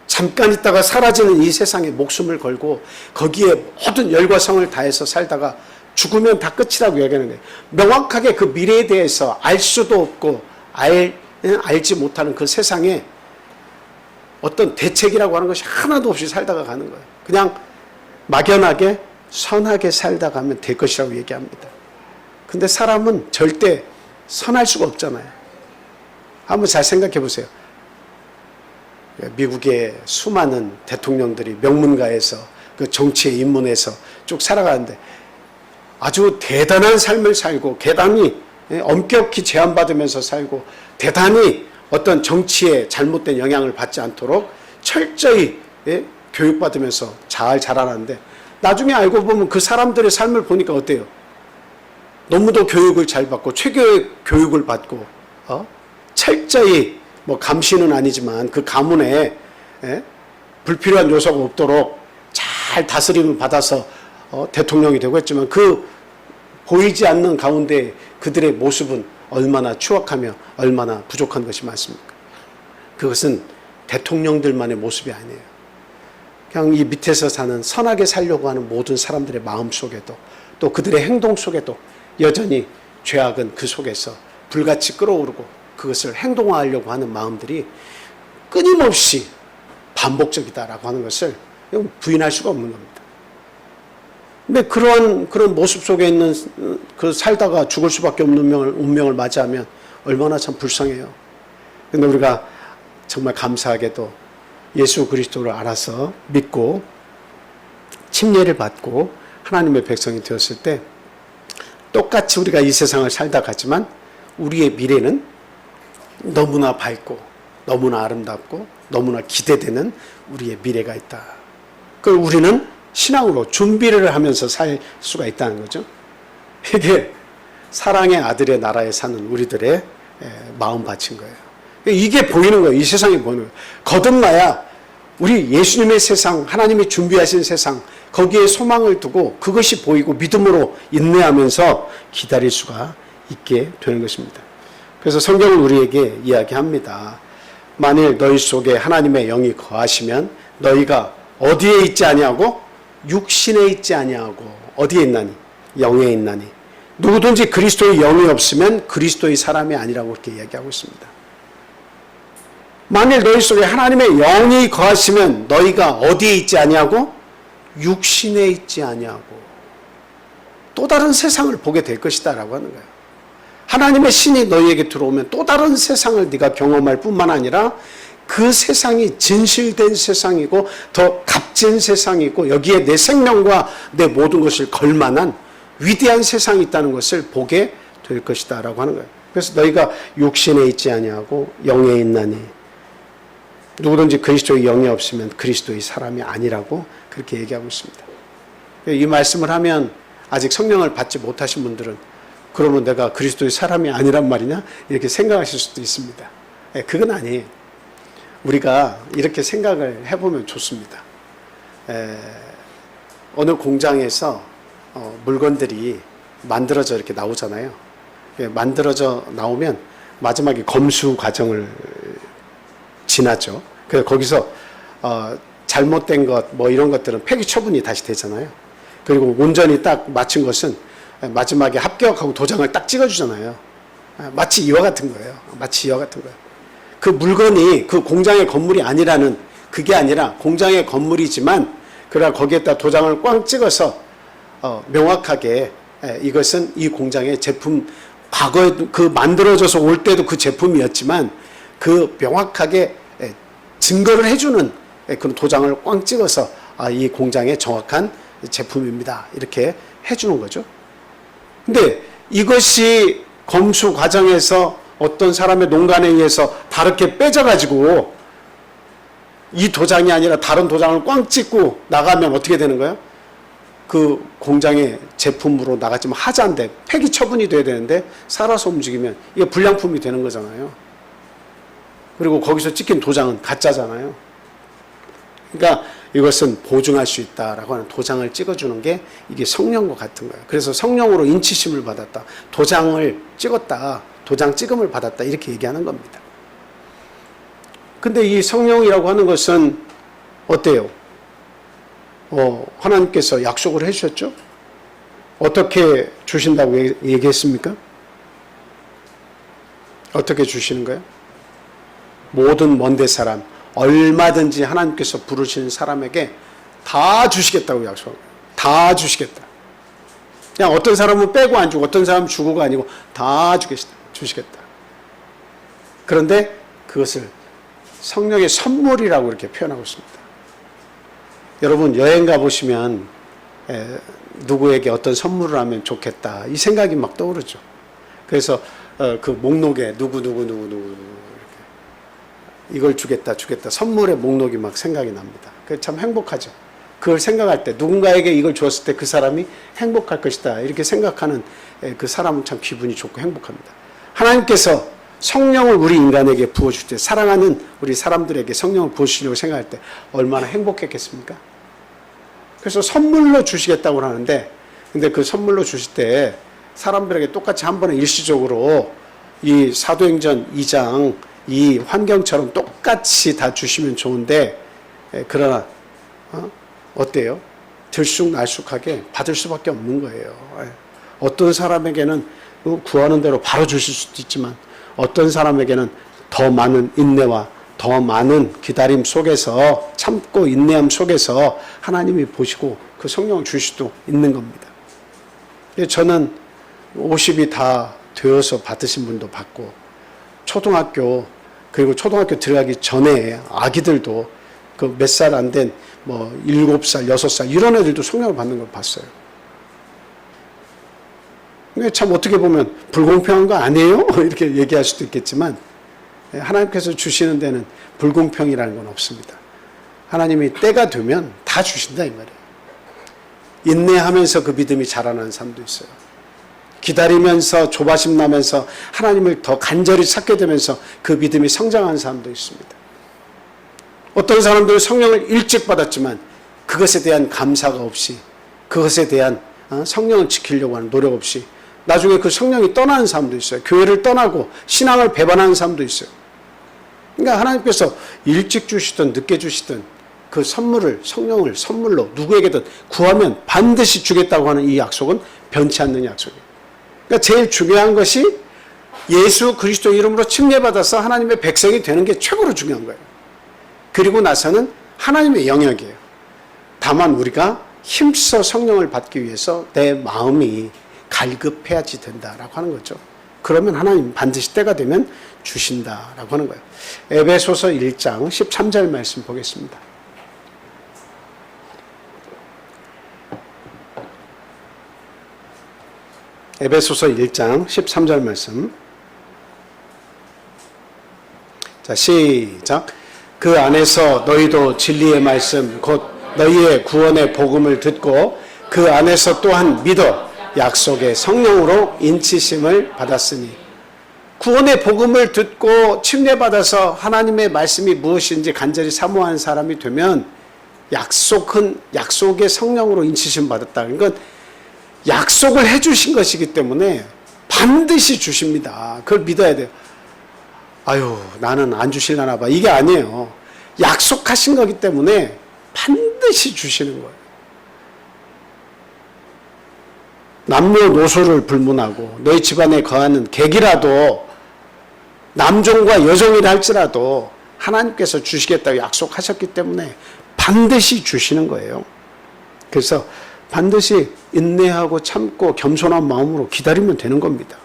잠깐 있다가 사라지는 이 세상에 목숨을 걸고 거기에 모든 열과 성을 다해서 살다가 죽으면 다 끝이라고 얘기하는 거예요. 명확하게 그 미래에 대해서 알 수도 없고 알지 못하는 그 세상에 어떤 대책이라고 하는 것이 하나도 없이 살다가 가는 거예요. 그냥 막연하게 선하게 살다 가면 될 것이라고 얘기합니다. 근데 사람은 절대 선할 수가 없잖아요. 한번 잘 생각해 보세요. 미국의 수많은 대통령들이 명문가에서 그 정치에 입문해서 쭉 살아가는데 아주 대단한 삶을 살고 대단히 엄격히 제한받으면서 살고 대단히 어떤 정치에 잘못된 영향을 받지 않도록 철저히 교육받으면서 잘 자라는데 나중에 알고 보면 그 사람들의 삶을 보니까 어때요? 너무도 교육을 잘 받고 최고의 교육을 받고 철저히 뭐 감시는 아니지만 그 가문에 불필요한 요소가 없도록 잘 다스림을 받아서 대통령이 되고 했지만 그 보이지 않는 가운데 그들의 모습은 얼마나 추악하며 얼마나 부족한 것이 많습니까? 그것은 대통령들만의 모습이 아니에요. 그냥 이 밑에서 사는 선하게 살려고 하는 모든 사람들의 마음 속에도 또 그들의 행동 속에도 여전히 죄악은 그 속에서 불같이 끓어오르고 그것을 행동화하려고 하는 마음들이 끊임없이 반복적이다라고 하는 것을 부인할 수가 없는 겁니다. 근데 그런 모습 속에 있는 그 살다가 죽을 수밖에 없는 운명을 맞이하면 얼마나 참 불쌍해요. 근데 우리가 정말 감사하게도 예수 그리스도를 알아서 믿고 침례를 받고 하나님의 백성이 되었을 때 똑같이 우리가 이 세상을 살다 가지만 우리의 미래는 너무나 밝고 너무나 아름답고 너무나 기대되는 우리의 미래가 있다. 그걸 우리는 신앙으로 준비를 하면서 살 수가 있다는 거죠. 이게 사랑의 아들의 나라에 사는 우리들의 마음밭인 거예요. 이게 보이는 거예요. 이 세상이 보이는 거예요. 거듭나야 우리 예수님의 세상, 하나님이 준비하신 세상, 거기에 소망을 두고 그것이 보이고 믿음으로 인내하면서 기다릴 수가 있게 되는 것입니다. 그래서 성경은 우리에게 이야기합니다. 만일 너희 속에 하나님의 영이 거하시면 너희가 어디에 있지 아니하고 육신에 있지 아니하고 어디에 있나니? 영에 있나니. 누구든지 그리스도의 영이 없으면 그리스도의 사람이 아니라고 그렇게 이야기하고 있습니다. 만일 너희 속에 하나님의 영이 거하시면 너희가 어디에 있지 아니하고 육신에 있지 아니하고 또 다른 세상을 보게 될 것이다 라고 하는 거예요. 하나님의 신이 너희에게 들어오면 또 다른 세상을 네가 경험할 뿐만 아니라 그 세상이 진실된 세상이고 더 값진 세상이고 여기에 내 생명과 내 모든 것을 걸만한 위대한 세상이 있다는 것을 보게 될 것이다 라고 하는 거예요. 그래서 너희가 육신에 있지 아니하고 영에 있나니 누구든지 그리스도의 영이 없으면 그리스도의 사람이 아니라고 그렇게 얘기하고 있습니다. 이 말씀을 하면 아직 성령을 받지 못하신 분들은 그러면 내가 그리스도의 사람이 아니란 말이냐? 이렇게 생각하실 수도 있습니다. 그건 아니에요. 우리가 이렇게 생각을 해보면 좋습니다. 어느 공장에서 물건들이 만들어져 이렇게 나오잖아요. 만들어져 나오면 마지막에 검수 과정을 지났죠. 그래서 거기서 잘못된 것 뭐 이런 것들은 폐기 처분이 다시 되잖아요. 그리고 온전히 딱 마친 것은 마지막에 합격하고 도장을 딱 찍어주잖아요. 마치 이와 같은 거예요. 마치 이와 같은 거예요. 그 물건이 그 공장의 건물이 아니라는 그게 아니라 공장의 건물이지만 그러나 거기에다 도장을 꽝 찍어서 명확하게 이것은 이 공장의 제품 과거에 그 만들어져서 올 때도 그 제품이었지만 그 명확하게 증거를 해주는 그런 도장을 꽝 찍어서 이 공장의 정확한 제품입니다. 이렇게 해주는 거죠. 근데 이것이 검수 과정에서 어떤 사람의 농간에 의해서 다르게 빼져가지고 이 도장이 아니라 다른 도장을 꽝 찍고 나가면 어떻게 되는 거예요? 그 공장의 제품으로 나갔지만 하자인데 폐기 처분이 돼야 되는데 살아서 움직이면 이게 불량품이 되는 거잖아요. 그리고 거기서 찍힌 도장은 가짜잖아요. 그러니까 이것은 보증할 수 있다라고 하는 도장을 찍어주는 게 이게 성령과 같은 거예요. 그래서 성령으로 인치심을 받았다. 도장을 찍었다. 도장 찍음을 받았다. 이렇게 얘기하는 겁니다. 근데 이 성령이라고 하는 것은 어때요? 하나님께서 약속을 해주셨죠? 어떻게 주신다고 얘기했습니까? 어떻게 주시는 거예요? 모든 먼데 사람, 얼마든지 하나님께서 부르시는 사람에게 다 주시겠다고 약속합니다. 다 주시겠다. 그냥 어떤 사람은 빼고 안 주고 어떤 사람은 주고가 아니고 다 주시겠다. 그런데 그것을 성령의 선물이라고 이렇게 표현하고 있습니다. 여러분 여행 가보시면 누구에게 어떤 선물을 하면 좋겠다 이 생각이 막 떠오르죠. 그래서 그 목록에 누구 이걸 주겠다 선물의 목록이 막 생각이 납니다. 그게 참 행복하죠. 그걸 생각할 때 누군가에게 이걸 주었을 때 그 사람이 행복할 것이다 이렇게 생각하는 그 사람은 참 기분이 좋고 행복합니다. 하나님께서 성령을 우리 인간에게 부어줄 때 사랑하는 우리 사람들에게 성령을 부어주시려고 생각할 때 얼마나 행복했겠습니까? 그래서 선물로 주시겠다고 하는데 근데 그 선물로 주실 때 사람들에게 똑같이 한 번에 일시적으로 이 사도행전 2장 이 환경처럼 똑같이 다 주시면 좋은데 그러나 어때요? 들쑥날쑥하게 받을 수밖에 없는 거예요. 어떤 사람에게는 구하는 대로 바로 주실 수도 있지만 어떤 사람에게는 더 많은 인내와 더 많은 기다림 속에서 참고 인내함 속에서 하나님이 보시고 그 성령을 주실 수도 있는 겁니다. 저는 50이 다 되어서 받으신 분도 받고 초등학교 그리고 초등학교 들어가기 전에 아기들도 그 몇 살 안 된 뭐 7살, 6살 이런 애들도 성령을 받는 걸 봤어요. 참 어떻게 보면 불공평한 거 아니에요? 이렇게 얘기할 수도 있겠지만 하나님께서 주시는 데는 불공평이라는 건 없습니다. 하나님이 때가 되면 다 주신다 이 말이에요. 인내하면서 그 믿음이 자라나는 사람도 있어요. 기다리면서 조바심 나면서 하나님을 더 간절히 찾게 되면서 그 믿음이 성장하는 사람도 있습니다. 어떤 사람들은 성령을 일찍 받았지만 그것에 대한 감사가 없이, 그것에 대한 성령을 지키려고 하는 노력 없이 나중에 그 성령이 떠나는 사람도 있어요. 교회를 떠나고 신앙을 배반하는 사람도 있어요. 그러니까 하나님께서 일찍 주시든 늦게 주시든 그 선물을, 성령을 선물로 누구에게든 구하면 반드시 주겠다고 하는 이 약속은 변치 않는 약속이에요. 그러니까 제일 중요한 것이 예수 그리스도 이름으로 침례받아서 하나님의 백성이 되는 게 최고로 중요한 거예요. 그리고 나서는 하나님의 영역이에요. 다만 우리가 힘써 성령을 받기 위해서 내 마음이 갈급해야지 된다라고 하는 거죠. 그러면 하나님 반드시 때가 되면 주신다라고 하는 거예요. 에베소서 1장 13절 말씀 보겠습니다. 에베소서 1장 13절 말씀. 자, 시작. 그 안에서 너희도 진리의 말씀 곧 너희의 구원의 복음을 듣고 그 안에서 또한 믿어 약속의 성령으로 인치심을 받았으니. 구원의 복음을 듣고 침례받아서 하나님의 말씀이 무엇인지 간절히 사모하는 사람이 되면 약속의 성령으로 인치심 받았다. 그러니까 약속을 해주신 것이기 때문에 반드시 주십니다. 그걸 믿어야 돼요. 아유, 나는 안 주실라나 봐. 이게 아니에요. 약속하신 거기 때문에 반드시 주시는 거예요. 남녀노소를 불문하고 너희 집안에 거하는 객이라도 남종과 여종이라 할지라도 하나님께서 주시겠다고 약속하셨기 때문에 반드시 주시는 거예요. 그래서 반드시 인내하고 참고 겸손한 마음으로 기다리면 되는 겁니다.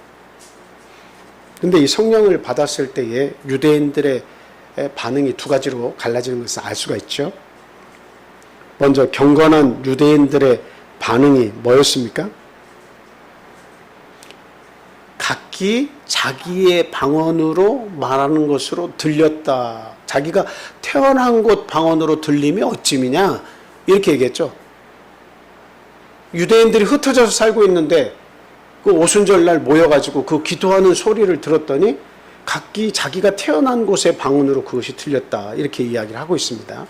근데 이 성령을 받았을 때에 유대인들의 반응이 두 가지로 갈라지는 것을 알 수가 있죠. 먼저 경건한 유대인들의 반응이 뭐였습니까? 각기 자기의 방언으로 말하는 것으로 들렸다. 자기가 태어난 곳 방언으로 들림이 어찌미냐? 이렇게 얘기했죠. 유대인들이 흩어져서 살고 있는데 그 오순절날 모여가지고 그 기도하는 소리를 들었더니 각기 자기가 태어난 곳의 방언으로 그것이 들렸다. 이렇게 이야기를 하고 있습니다.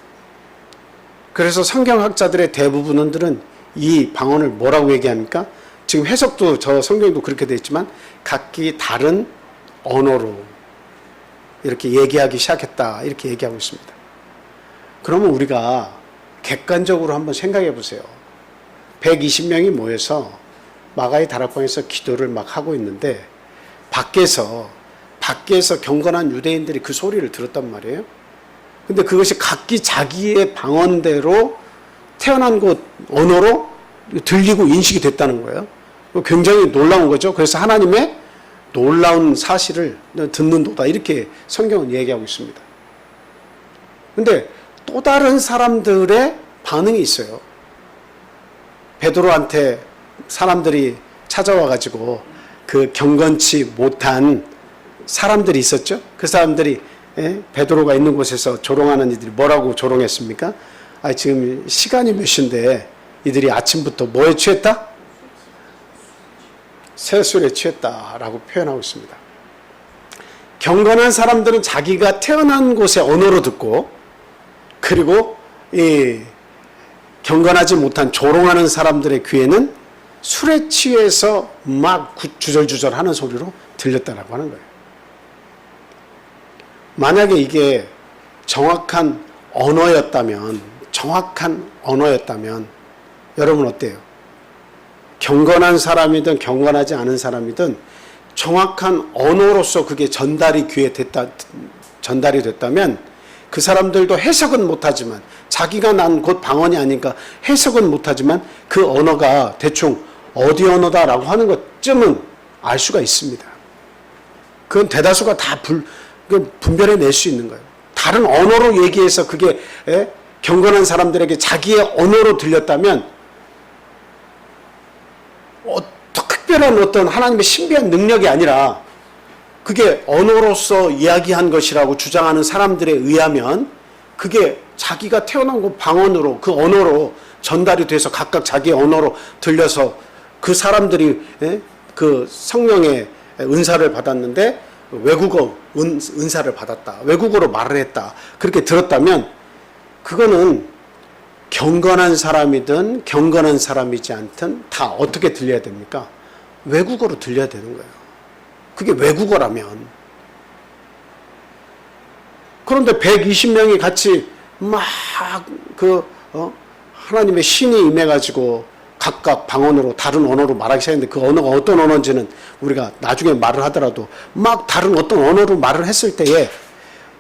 그래서 성경학자들의 대부분들은 이 방언을 뭐라고 얘기합니까? 지금 해석도 저 성경도 그렇게 되어 있지만 각기 다른 언어로 이렇게 얘기하기 시작했다. 이렇게 얘기하고 있습니다. 그러면 우리가 객관적으로 한번 생각해 보세요. 120명이 모여서 마가의 다락방에서 기도를 막 하고 있는데 밖에서 경건한 유대인들이 그 소리를 들었단 말이에요. 근데 그것이 각기 자기의 방언대로 태어난 곳 언어로 들리고 인식이 됐다는 거예요. 굉장히 놀라운 거죠. 그래서 하나님의 놀라운 사실을 듣는도다. 이렇게 성경은 얘기하고 있습니다. 근데 또 다른 사람들의 반응이 있어요. 베드로한테 사람들이 찾아와가지고 그 경건치 못한 사람들이 있었죠. 그 사람들이 베드로가 있는 곳에서 조롱하는 이들이 뭐라고 조롱했습니까? 지금 시간이 몇 시인데 이들이 아침부터 뭐에 취했다? 새술에 취했다라고 표현하고 있습니다. 경건한 사람들은 자기가 태어난 곳의 언어로 듣고, 그리고 이 경건하지 못한 조롱하는 사람들의 귀에는 술에 취해서 막 주절주절 하는 소리로 들렸다라고 하는 거예요. 만약에 이게 정확한 언어였다면 여러분 어때요? 경건한 사람이든 경건하지 않은 사람이든 정확한 언어로서 그게 전달이 됐다면 그 사람들도 해석은 못하지만, 자기가 난 곳 방언이 아니니까 해석은 못하지만 그 언어가 대충 어디 언어다라고 하는 것쯤은 알 수가 있습니다. 그건 대다수가 다 분별해 낼 수 있는 거예요. 다른 언어로 얘기해서 그게 경건한 사람들에게 자기의 언어로 들렸다면 특별한 어떤 하나님의 신비한 능력이 아니라 그게 언어로서 이야기한 것이라고 주장하는 사람들에 의하면 그게 자기가 태어난 곳 방언으로, 그 언어로 전달이 돼서 각각 자기의 언어로 들려서 그 사람들이 그 성령의 은사를 받았는데 외국어 은사를 받았다. 외국어로 말을 했다. 그렇게 들었다면 그거는 경건한 사람이든 경건한 사람이지 않든 다 어떻게 들려야 됩니까? 외국어로 들려야 되는 거예요. 그게 외국어라면. 그런데 120명이 같이 막 하나님의 신이 임해가지고 각각 방언으로 다른 언어로 말하기 시작했는데 그 언어가 어떤 언어인지는 우리가 나중에 말을 하더라도 막 다른 어떤 언어로 말을 했을 때에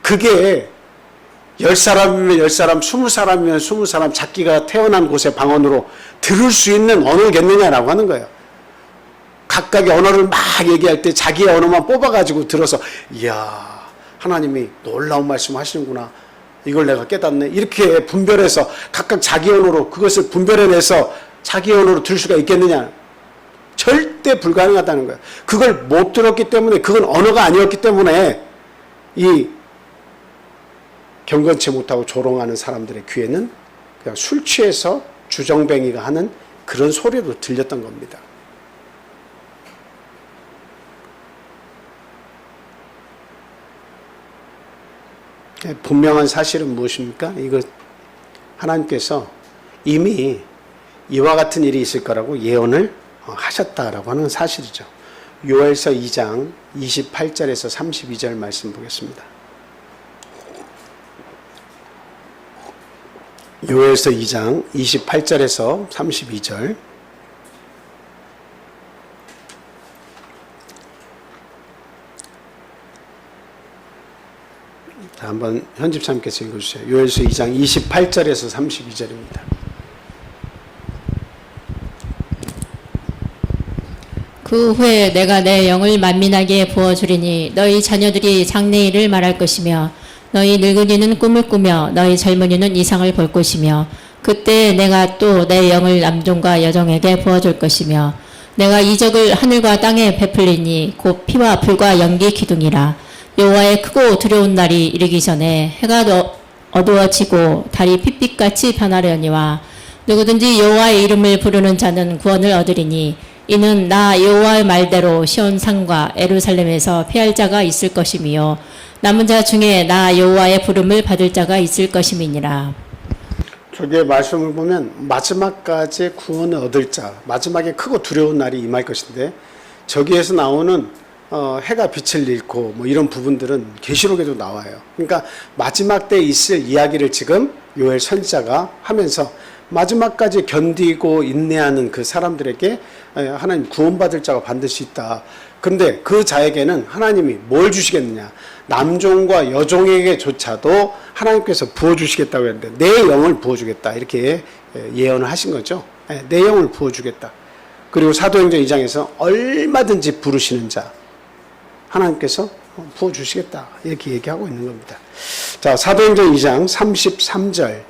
그게 10사람이면 10사람, 20사람이면 20사람 자기가 태어난 곳의 방언으로 들을 수 있는 언어겠느냐라고 하는 거예요. 각각의 언어를 막 얘기할 때 자기의 언어만 뽑아가지고 들어서 이야 하나님이 놀라운 말씀 하시는구나. 이걸 내가 깨닫네. 이렇게 분별해서 각각 자기 언어로 그것을 분별해내서 자기 언어로 들을 수가 있겠느냐. 절대 불가능하다는 거예요. 그걸 못 들었기 때문에 그건 언어가 아니었기 때문에 이 경건치 못하고 조롱하는 사람들의 귀에는 그냥 술 취해서 주정뱅이가 하는 그런 소리로 들렸던 겁니다. 분명한 사실은 무엇입니까? 이거 하나님께서 이미 이와 같은 일이 있을 거라고 예언을 하셨다라고 하는 사실이죠. 요엘서 2장 28절에서 32절 말씀 보겠습니다. 요엘서 2장 28절에서 32절. 자, 한번 현집사님께서 읽어주세요. 요엘서 2장 28절에서 32절입니다. 그 후에 내가 내 영을 만민하게 부어주리니 너희 자녀들이 장래일을 말할 것이며 너희 늙은이는 꿈을 꾸며 너희 젊은이는 이상을 볼 것이며 그때 내가 또 내 영을 남종과 여종에게 부어줄 것이며 내가 이적을 하늘과 땅에 베풀리니 곧 피와 불과 연기 기둥이라. 여호와의 크고 두려운 날이 이르기 전에 해가 어두워지고 달이 핏빛같이 변하려니와 누구든지 여호와의 이름을 부르는 자는 구원을 얻으리니 이는 나 여호와의 말대로 시온산과 에루살렘에서 피할 자가 있을 것이며 남은 자 중에 나 여호와의 부름을 받을 자가 있을 것임이니라. 저기의 말씀을 보면 마지막까지 구원을 얻을 자, 마지막에 크고 두려운 날이 임할 것인데 저기에서 나오는 해가 빛을 잃고 뭐 이런 부분들은 계시록에도 나와요. 그러니까 마지막 때 있을 이야기를 지금 요엘 선지자가 하면서 마지막까지 견디고 인내하는 그 사람들에게 하나님 구원받을 자가 반드시 있다. 근데 그 자에게는 하나님이 뭘 주시겠느냐? 남종과 여종에게조차도 하나님께서 부어주시겠다고 했는데 내 영을 부어주겠다. 이렇게 예언을 하신 거죠. 내 영을 부어주겠다. 그리고 사도행전 2장에서 얼마든지 부르시는 자 하나님께서 부어주시겠다. 이렇게 얘기하고 있는 겁니다. 자, 사도행전 2장 33절.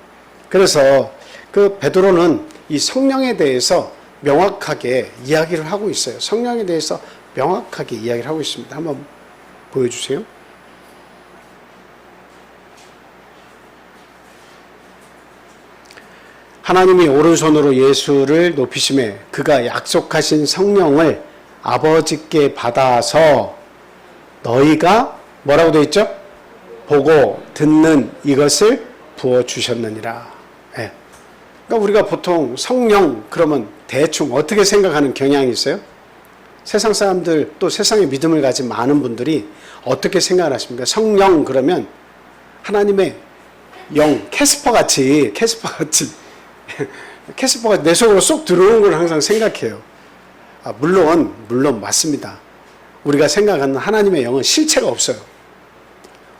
그래서 그 베드로는 이 성령에 대해서 명확하게 이야기를 하고 있어요. 성령에 대해서 명확하게 이야기를 하고 있습니다. 한번 보여주세요. 하나님이 오른손으로 예수를 높이심에 그가 약속하신 성령을 아버지께 받아서 너희가 뭐라고 되어 있죠? 보고 듣는 이것을 부어주셨느니라. 네. 그러니까 우리가 보통 성령 그러면 대충 어떻게 생각하는 경향이 있어요? 세상 사람들 또 세상에 믿음을 가진 많은 분들이 어떻게 생각을 하십니까? 성령 그러면 하나님의 영, 캐스퍼같이 내 속으로 쏙 들어오는 걸 항상 생각해요. 물론 맞습니다. 우리가 생각하는 하나님의 영은 실체가 없어요.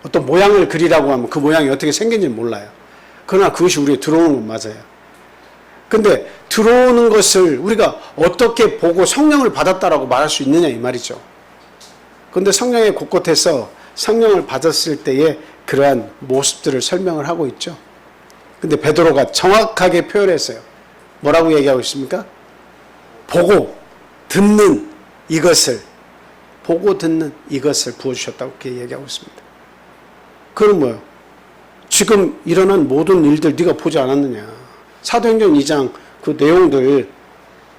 어떤 모양을 그리라고 하면 그 모양이 어떻게 생긴지 몰라요. 그러나 그것이 우리에 들어오는 건 맞아요. 근데 들어오는 것을 우리가 어떻게 보고 성령을 받았다라고 말할 수 있느냐 이 말이죠. 그런데 성령의 곳곳에서 성령을 받았을 때의 그러한 모습들을 설명을 하고 있죠. 근데 베드로가 정확하게 표현했어요. 뭐라고 얘기하고 있습니까? 보고 듣는 이것을 부어주셨다고 그렇게 얘기하고 있습니다. 그건 뭐예요? 지금 일어난 모든 일들 네가 보지 않았느냐. 사도행전 2장 그 내용들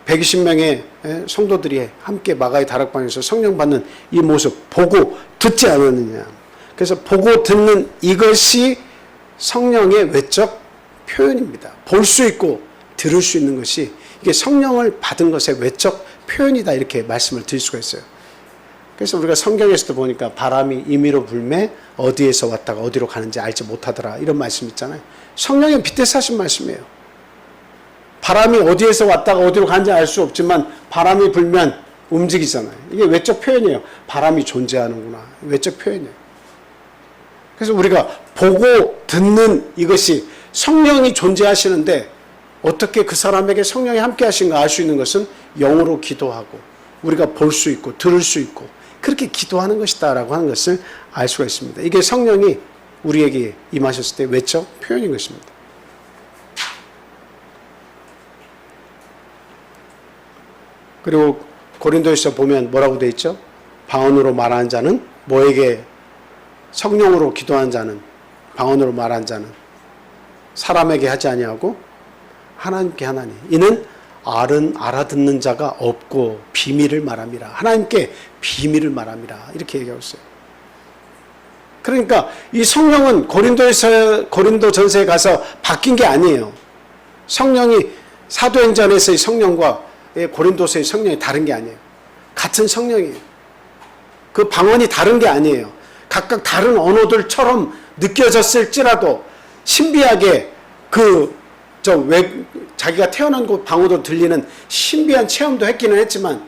120명의 성도들이 함께 마가의 다락방에서 성령 받는 이 모습 보고 듣지 않았느냐. 그래서 보고 듣는 이것이 성령의 외적 표현입니다. 볼 수 있고 들을 수 있는 것이 이게 성령을 받은 것의 외적 표현이다, 이렇게 말씀을 드릴 수가 있어요. 그래서 우리가 성경에서도 보니까 바람이 임의로 불매 어디에서 왔다가 어디로 가는지 알지 못하더라, 이런 말씀 있잖아요. 성령의 빗대서 하신 말씀이에요. 바람이 어디에서 왔다가 어디로 가는지 알 수 없지만 바람이 불면 움직이잖아요. 이게 외적 표현이에요. 바람이 존재하는구나, 외적 표현이에요. 그래서 우리가 보고 듣는 이것이 성령이 존재하시는데 어떻게 그 사람에게 성령이 함께 하신가 알 수 있는 것은 영으로 기도하고 우리가 볼 수 있고 들을 수 있고 그렇게 기도하는 것이다 라고 하는 것을 알 수가 있습니다. 이게 성령이 우리에게 임하셨을 때 외적 표현인 것입니다. 그리고 고린도에서 보면 뭐라고 되어 있죠? 방언으로 말하는 자는 뭐에게, 성령으로 기도하는 자는, 방언으로 말하는 자는 사람에게 하지 아니하고 하나님께 하나니 이는 알아듣는 자가 없고 비밀을 말함이라. 하나님께 비밀을 말함이라, 이렇게 얘기하고 있어요. 그러니까 이 성령은 고린도 전서에 가서 바뀐 게 아니에요. 성령이 사도행전에서의 성령과 고린도서의 성령이 다른 게 아니에요. 같은 성령이에요. 그 방언이 다른 게 아니에요. 각각 다른 언어들처럼 느껴졌을지라도 신비하게 자기가 태어난 곳 방언으로 들리는 신비한 체험도 했기는 했지만,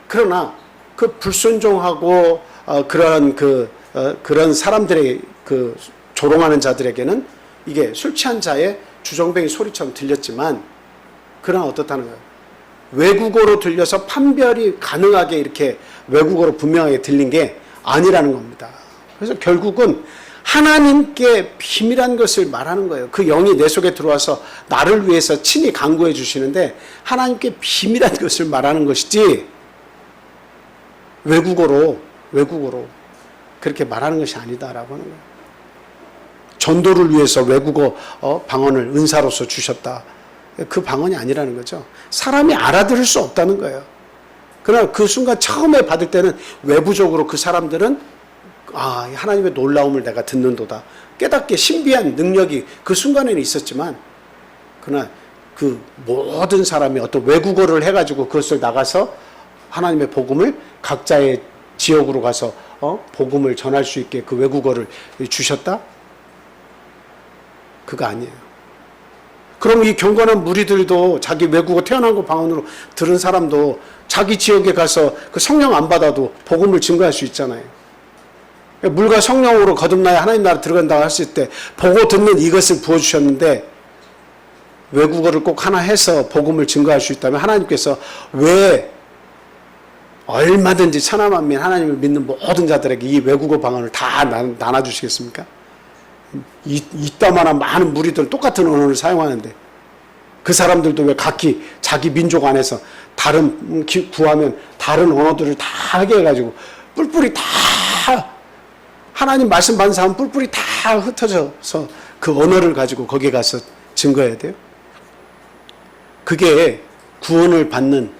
그러나 그 불순종하고 그런 사람들의 조롱하는 자들에게는 이게 술 취한 자의 주정뱅이 소리처럼 들렸지만, 그러나 어떻다는 거예요? 외국어로 들려서 판별이 가능하게 이렇게 외국어로 분명하게 들린 게 아니라는 겁니다. 그래서 결국은 하나님께 비밀한 것을 말하는 거예요. 그 영이 내 속에 들어와서 나를 위해서 친히 간구해 주시는데 하나님께 비밀한 것을 말하는 것이지 외국어로 그렇게 말하는 것이 아니다라고 하는 거예요. 전도를 위해서 외국어 방언을 은사로서 주셨다. 그 방언이 아니라는 거죠. 사람이 알아들을 수 없다는 거예요. 그러나 그 순간 처음에 받을 때는 외부적으로 그 사람들은 하나님의 놀라움을 내가 듣는도다, 깨닫게 신비한 능력이 그 순간에는 있었지만, 그러나 그 모든 사람이 어떤 외국어를 해가지고 그것을 나가서 하나님의 복음을 각자의 지역으로 가서 복음을 전할 수 있게 그 외국어를 주셨다? 그거 아니에요. 그럼 이 경건한 무리들도 자기 외국어 태어난 거 방언으로 들은 사람도 자기 지역에 가서 그 성령 안 받아도 복음을 증거할 수 있잖아요. 물과 성령으로 거듭나야 하나님 나라 들어간다고 했을 때 보고 듣는 이것을 부어주셨는데, 외국어를 꼭 하나 해서 복음을 증거할 수 있다면 하나님께서 왜 얼마든지 천하만민 하나님을 믿는 모든 자들에게 이 외국어 방언을 다 나눠주시겠습니까? 이따만한 많은 무리들 똑같은 언어를 사용하는데 그 사람들도 왜 각기 자기 민족 안에서 다른 구하면 다른 언어들을 다 하게 해가지고 뿔뿔이 다 하나님 말씀 받는 사람 뿔뿔이 다 흩어져서 그 언어를 가지고 거기에 가서 증거해야 돼요? 그게 구원을 받는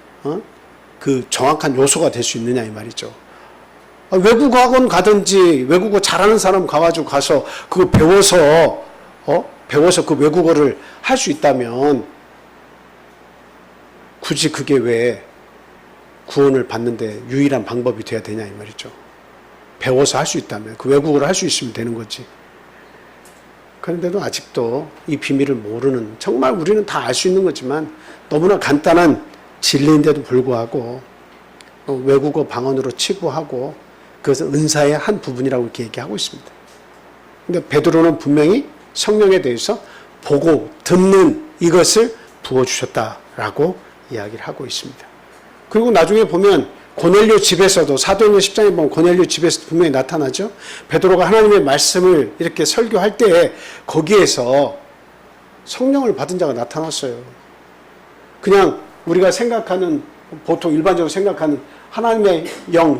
그 정확한 요소가 될 수 있느냐 이 말이죠. 외국어 학원 가든지 외국어 잘하는 사람 가서 그거 배워서 그 외국어를 할 수 있다면 굳이 그게 왜 구원을 받는데 유일한 방법이 돼야 되냐 이 말이죠. 배워서 할 수 있다면, 그 외국어를 할 수 있으면 되는 거지. 그런데도 아직도 이 비밀을 모르는, 정말 우리는 다 알 수 있는 거지만 너무나 간단한 진리인데도 불구하고 외국어 방언으로 치부하고 그것은 은사의 한 부분이라고 이렇게 얘기하고 있습니다. 근데 베드로는 분명히 성령에 대해서 보고 듣는 이것을 부어주셨다라고 이야기를 하고 있습니다. 그리고 나중에 보면 고넬료 집에서도, 사도행전 10장에 보면 고넬료 집에서도 분명히 나타나죠. 베드로가 하나님의 말씀을 이렇게 설교할 때 거기에서 성령을 받은 자가 나타났어요. 그냥 우리가 생각하는, 보통 일반적으로 생각하는 하나님의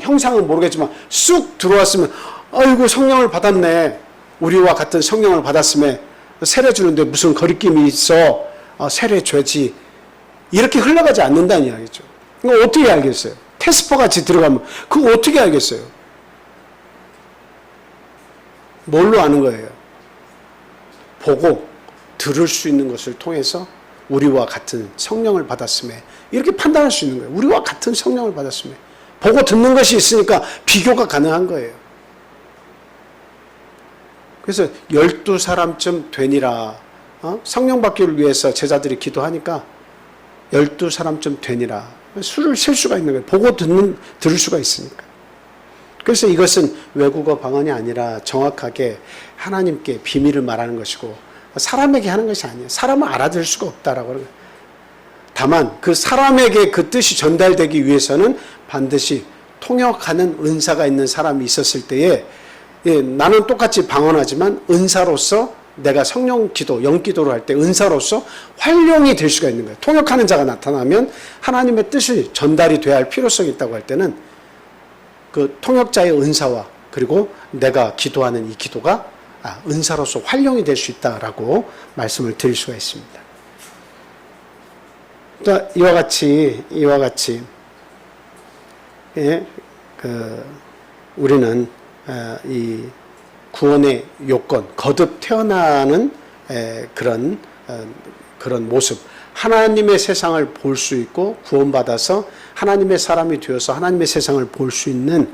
형상은 모르겠지만 쑥 들어왔으면 아이고 성령을 받았네, 우리와 같은 성령을 받았음에 세례 주는데 무슨 거리낌이 있어, 세례 죄지, 이렇게 흘러가지 않는다는 이야기죠. 이거 어떻게 알겠어요? 테스퍼 같이 들어가면 그거 어떻게 알겠어요? 뭘로 아는 거예요? 보고 들을 수 있는 것을 통해서 우리와 같은 성령을 받았음에 이렇게 판단할 수 있는 거예요. 우리와 같은 성령을 받았음에 보고 듣는 것이 있으니까 비교가 가능한 거예요. 그래서 12사람쯤 되니라. 성령 받기를 위해서 제자들이 기도하니까 12사람쯤 되니라. 수를 셀 수가 있는 거예요. 보고 들을 수가 있으니까. 그래서 이것은 외국어 방언이 아니라 정확하게 하나님께 비밀을 말하는 것이고 사람에게 하는 것이 아니에요. 사람은 알아들을 수가 없다라고 하는 거예요. 다만 그 사람에게 그 뜻이 전달되기 위해서는 반드시 통역하는 은사가 있는 사람이 있었을 때에 나는 똑같이 방언하지만 은사로서 내가 성령 기도, 영 기도를 할 때 은사로서 활용이 될 수가 있는 거예요. 통역하는 자가 나타나면 하나님의 뜻이 전달이 돼야 할 필요성이 있다고 할 때는 그 통역자의 은사와 그리고 내가 기도하는 이 기도가 은사로서 활용이 될 수 있다라고 말씀을 드릴 수가 있습니다. 자, 이와 같이 우리는 이 구원의 요건, 거듭 태어나는 그런 모습, 하나님의 세상을 볼 수 있고 구원받아서 하나님의 사람이 되어서 하나님의 세상을 볼 수 있는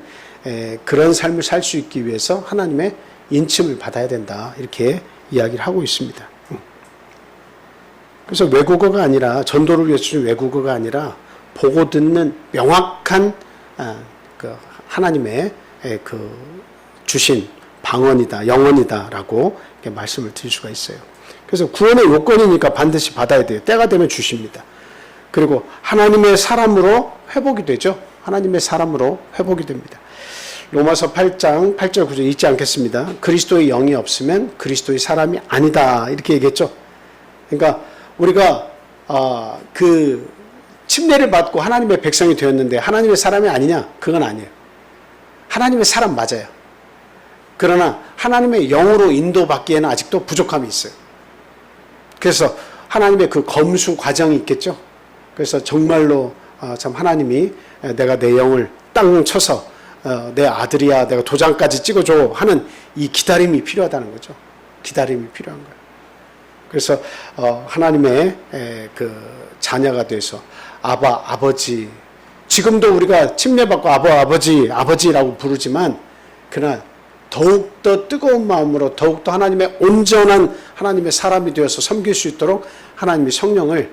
그런 삶을 살 수 있기 위해서 하나님의 인침을 받아야 된다. 이렇게 이야기를 하고 있습니다. 그래서 외국어가 아니라 전도를 위해서 준 외국어가 아니라 보고 듣는 명확한 그 하나님의 그 주신 방언이다, 영언이다라고 이렇게 말씀을 드릴 수가 있어요. 그래서 구원의 요건이니까 반드시 받아야 돼요. 때가 되면 주십니다. 그리고 하나님의 사람으로 회복이 되죠. 하나님의 사람으로 회복이 됩니다. 로마서 8장 8절 9절 잊지 않겠습니다. 그리스도의 영이 없으면 그리스도의 사람이 아니다. 이렇게 얘기했죠. 그러니까 우리가 그 침례를 받고 하나님의 백성이 되었는데 하나님의 사람이 아니냐? 그건 아니에요. 하나님의 사람 맞아요. 그러나 하나님의 영으로 인도받기에는 아직도 부족함이 있어요. 그래서 하나님의 그 검수 과정이 있겠죠. 그래서 정말로 참 하나님이 내가 내 영을 땅 쳐서 내 아들이야 내가 도장까지 찍어줘 하는 이 기다림이 필요하다는 거죠. 기다림이 필요한 거예요. 그래서 하나님의 그 자녀가 돼서 아바 아버지, 지금도 우리가 침례받고 아버지라고 부르지만 그러나 더욱더 뜨거운 마음으로 더욱더 하나님의 온전한 하나님의 사람이 되어서 섬길 수 있도록 하나님이 성령을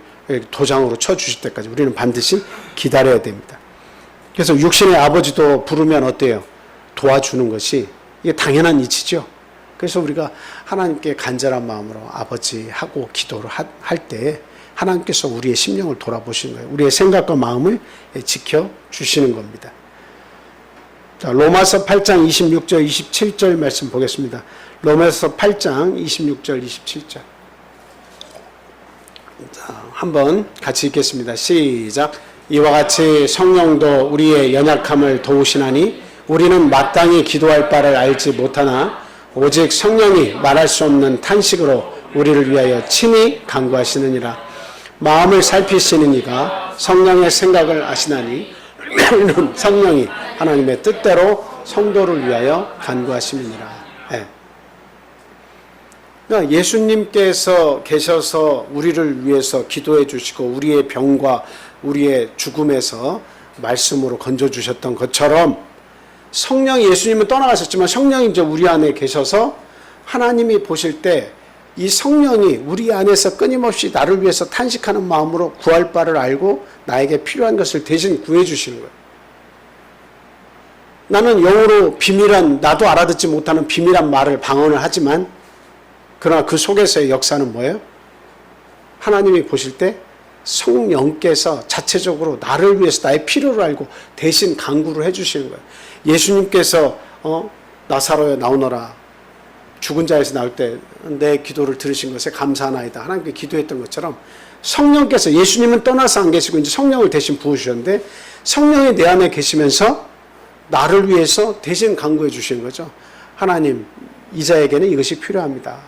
도장으로 쳐주실 때까지 우리는 반드시 기다려야 됩니다. 그래서 육신의 아버지도 부르면 어때요? 도와주는 것이 이게 당연한 이치죠. 그래서 우리가 하나님께 간절한 마음으로 아버지 하고 기도를 할 때 하나님께서 우리의 심령을 돌아보시는 거예요. 우리의 생각과 마음을 지켜주시는 겁니다. 자, 로마서 8장 26절 27절 말씀 보겠습니다. 로마서 8장 26절 27절. 자, 한번 같이 읽겠습니다. 시작. 이와 같이 성령도 우리의 연약함을 도우시나니 우리는 마땅히 기도할 바를 알지 못하나 오직 성령이 말할 수 없는 탄식으로 우리를 위하여 친히 간구하시느니라. 마음을 살피시는 이가 성령의 생각을 아시나니 이는 성령이 하나님의 뜻대로 성도를 위하여 간구하심이니라. 그러니까 예수님께서 계셔서 우리를 위해서 기도해 주시고 우리의 병과 우리의 죽음에서 말씀으로 건져주셨던 것처럼 성령이 예수님은 떠나가셨지만 성령이 이제 우리 안에 계셔서 하나님이 보실 때 이 성령이 우리 안에서 끊임없이 나를 위해서 탄식하는 마음으로 구할 바를 알고 나에게 필요한 것을 대신 구해 주시는 거예요. 나는 영어로 비밀한, 나도 알아듣지 못하는 비밀한 말을 방언을 하지만 그러나 그 속에서의 역사는 뭐예요? 하나님이 보실 때 성령께서 자체적으로 나를 위해서 나의 필요를 알고 대신 간구를 해주시는 거예요. 예수님께서 나사로야 나오너라 죽은 자에서 나올 때 내 기도를 들으신 것에 감사하나이다 하나님께 기도했던 것처럼 성령께서 예수님은 떠나서 안 계시고 이제 성령을 대신 부으셨는데 성령이 내 안에 계시면서 나를 위해서 대신 간구해 주시는 거죠. 하나님 이 자에게는 이것이 필요합니다.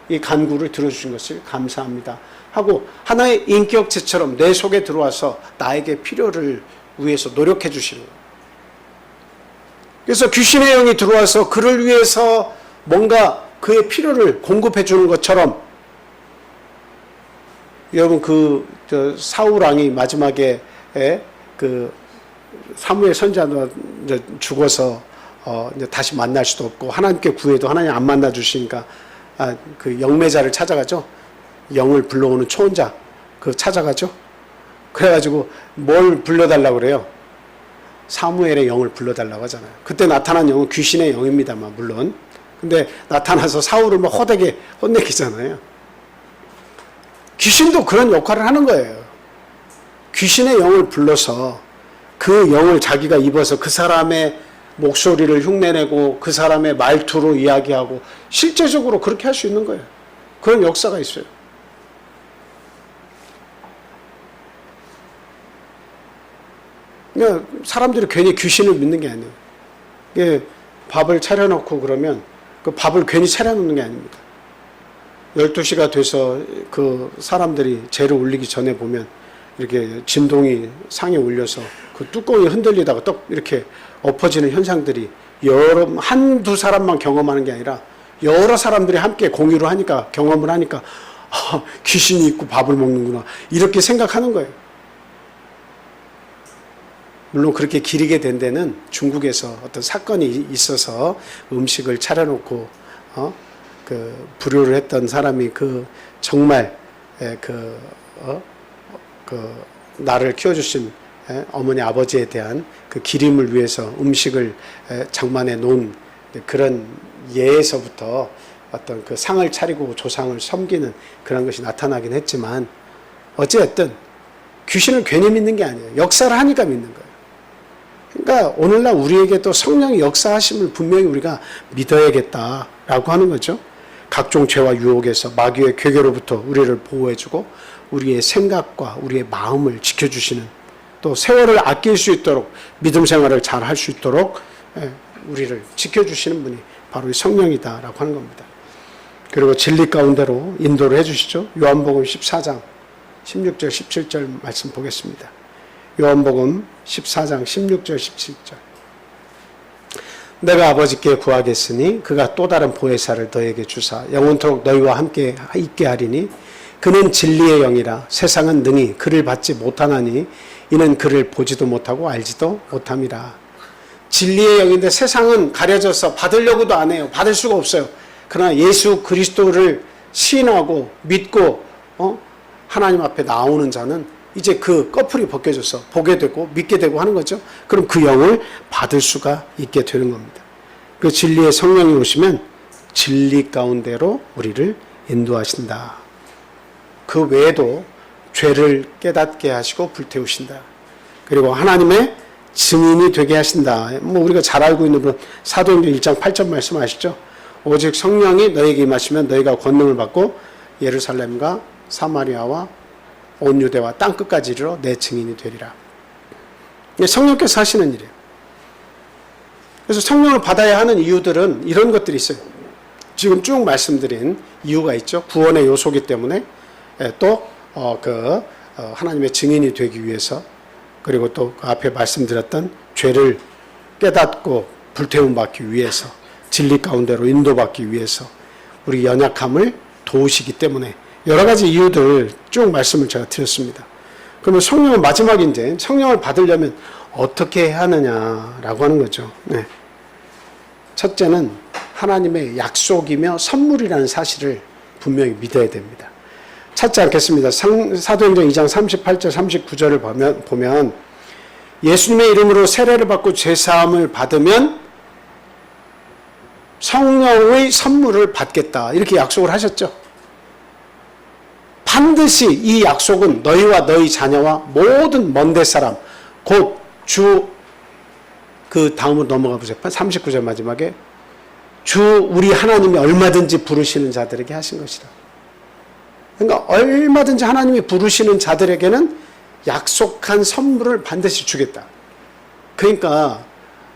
이 간구를 들어주신 것을 감사합니다 하고 하나의 인격체처럼 내 속에 들어와서 나에게 필요를 위해서 노력해 주시는 거예요. 그래서 귀신의 영이 들어와서 그를 위해서 뭔가 그의 필요를 공급해 주는 것처럼, 여러분 사울 왕이 마지막에 그 사무엘 선지자가 죽어서 이제 다시 만날 수도 없고 하나님께 구해도 하나님 안 만나 주시니까 그 영매자를 찾아가죠. 영을 불러오는 초혼자 그 찾아가죠. 그래가지고 뭘 불러달라고 그래요? 사무엘의 영을 불러달라고 하잖아요. 그때 나타난 영은 귀신의 영입니다만 물론. 근데 나타나서 사울을 막 호되게 혼내키잖아요. 귀신도 그런 역할을 하는 거예요. 귀신의 영을 불러서 그 영을 자기가 입어서 그 사람의 목소리를 흉내내고 그 사람의 말투로 이야기하고 실제적으로 그렇게 할 수 있는 거예요. 그런 역사가 있어요. 그러니까 사람들이 괜히 귀신을 믿는 게 아니에요. 이게 밥을 차려놓고 그러면 그 밥을 괜히 차려놓는 게 아닙니다. 12시가 돼서 그 사람들이 재를 올리기 전에 보면 이렇게 진동이 상에 올려서 그 뚜껑이 흔들리다가 떡 이렇게 엎어지는 현상들이 한두 사람만 경험하는 게 아니라 여러 사람들이 함께 공유를 하니까, 경험을 하니까 귀신이 있고 밥을 먹는구나 이렇게 생각하는 거예요. 물론 그렇게 기리게 된 데는 중국에서 어떤 사건이 있어서 음식을 차려놓고 그 불효를 했던 사람이 정말 나를 키워주신 어머니 아버지에 대한 그 기림을 위해서 음식을 장만해 놓은 그런 예에서부터 어떤 그 상을 차리고 조상을 섬기는 그런 것이 나타나긴 했지만, 어찌됐든 귀신을 괜히 믿는 게 아니에요. 역사를 하니까 믿는 거예요. 그러니까 오늘날 우리에게도 성령의 역사하심을 분명히 우리가 믿어야겠다라고 하는 거죠. 각종 죄와 유혹에서 마귀의 괴계로부터 우리를 보호해주고 우리의 생각과 우리의 마음을 지켜주시는, 또 세월을 아낄 수 있도록 믿음 생활을 잘 할 수 있도록 우리를 지켜주시는 분이 바로 이 성령이다라고 하는 겁니다. 그리고 진리 가운데로 인도를 해주시죠. 요한복음 14장 16절 17절 말씀 보겠습니다. 요한복음 14장 16절 17절. 내가 아버지께 구하겠으니 그가 또 다른 보혜사를 너에게 주사 영원토록 너희와 함께 있게 하리니 그는 진리의 영이라. 세상은 능히 그를 받지 못하나니 이는 그를 보지도 못하고 알지도 못함이라. 진리의 영인데 세상은 가려져서 받으려고도 안 해요. 받을 수가 없어요. 그러나 예수 그리스도를 시인하고 믿고 하나님 앞에 나오는 자는 이제 그 꺼풀이 벗겨져서 보게 되고 믿게 되고 하는 거죠. 그럼 그 영을 받을 수가 있게 되는 겁니다. 그 진리의 성령이 오시면 진리 가운데로 우리를 인도하신다. 그 외에도 죄를 깨닫게 하시고 불태우신다. 그리고 하나님의 증인이 되게 하신다. 우리가 잘 알고 있는 사도행전 1장 8절 말씀 아시죠? 오직 성령이 너에게 임하시면 너희가 권능을 받고 예루살렘과 사마리아와 온 유대와 땅끝까지 이르러 내 증인이 되리라. 이게 성령께서 하시는 일이에요. 그래서 성령을 받아야 하는 이유들은 이런 것들이 있어요. 지금 쭉 말씀드린 이유가 있죠. 구원의 요소이기 때문에, 또 하나님의 증인이 되기 위해서, 그리고 또 그 앞에 말씀드렸던 죄를 깨닫고 불태움 받기 위해서, 진리 가운데로 인도받기 위해서, 우리 연약함을 도우시기 때문에 여러 가지 이유들 쭉 말씀을 제가 드렸습니다. 그러면 성령은 마지막에 이제 성령을 받으려면 어떻게 해야 하느냐라고 하는 거죠. 네. 첫째는 하나님의 약속이며 선물이라는 사실을 분명히 믿어야 됩니다. 찾지 않겠습니다. 사도행전 2장 38절 39절을 보면 예수님의 이름으로 세례를 받고 죄사함을 받으면 성령의 선물을 받겠다, 이렇게 약속을 하셨죠. 반드시 이 약속은 너희와 너희 자녀와 모든 먼데 사람, 곧 주, 그 다음으로 넘어가 보세요. 39절 마지막에 주 우리 하나님이 얼마든지 부르시는 자들에게 하신 것이다. 그러니까 얼마든지 하나님이 부르시는 자들에게는 약속한 선물을 반드시 주겠다. 그러니까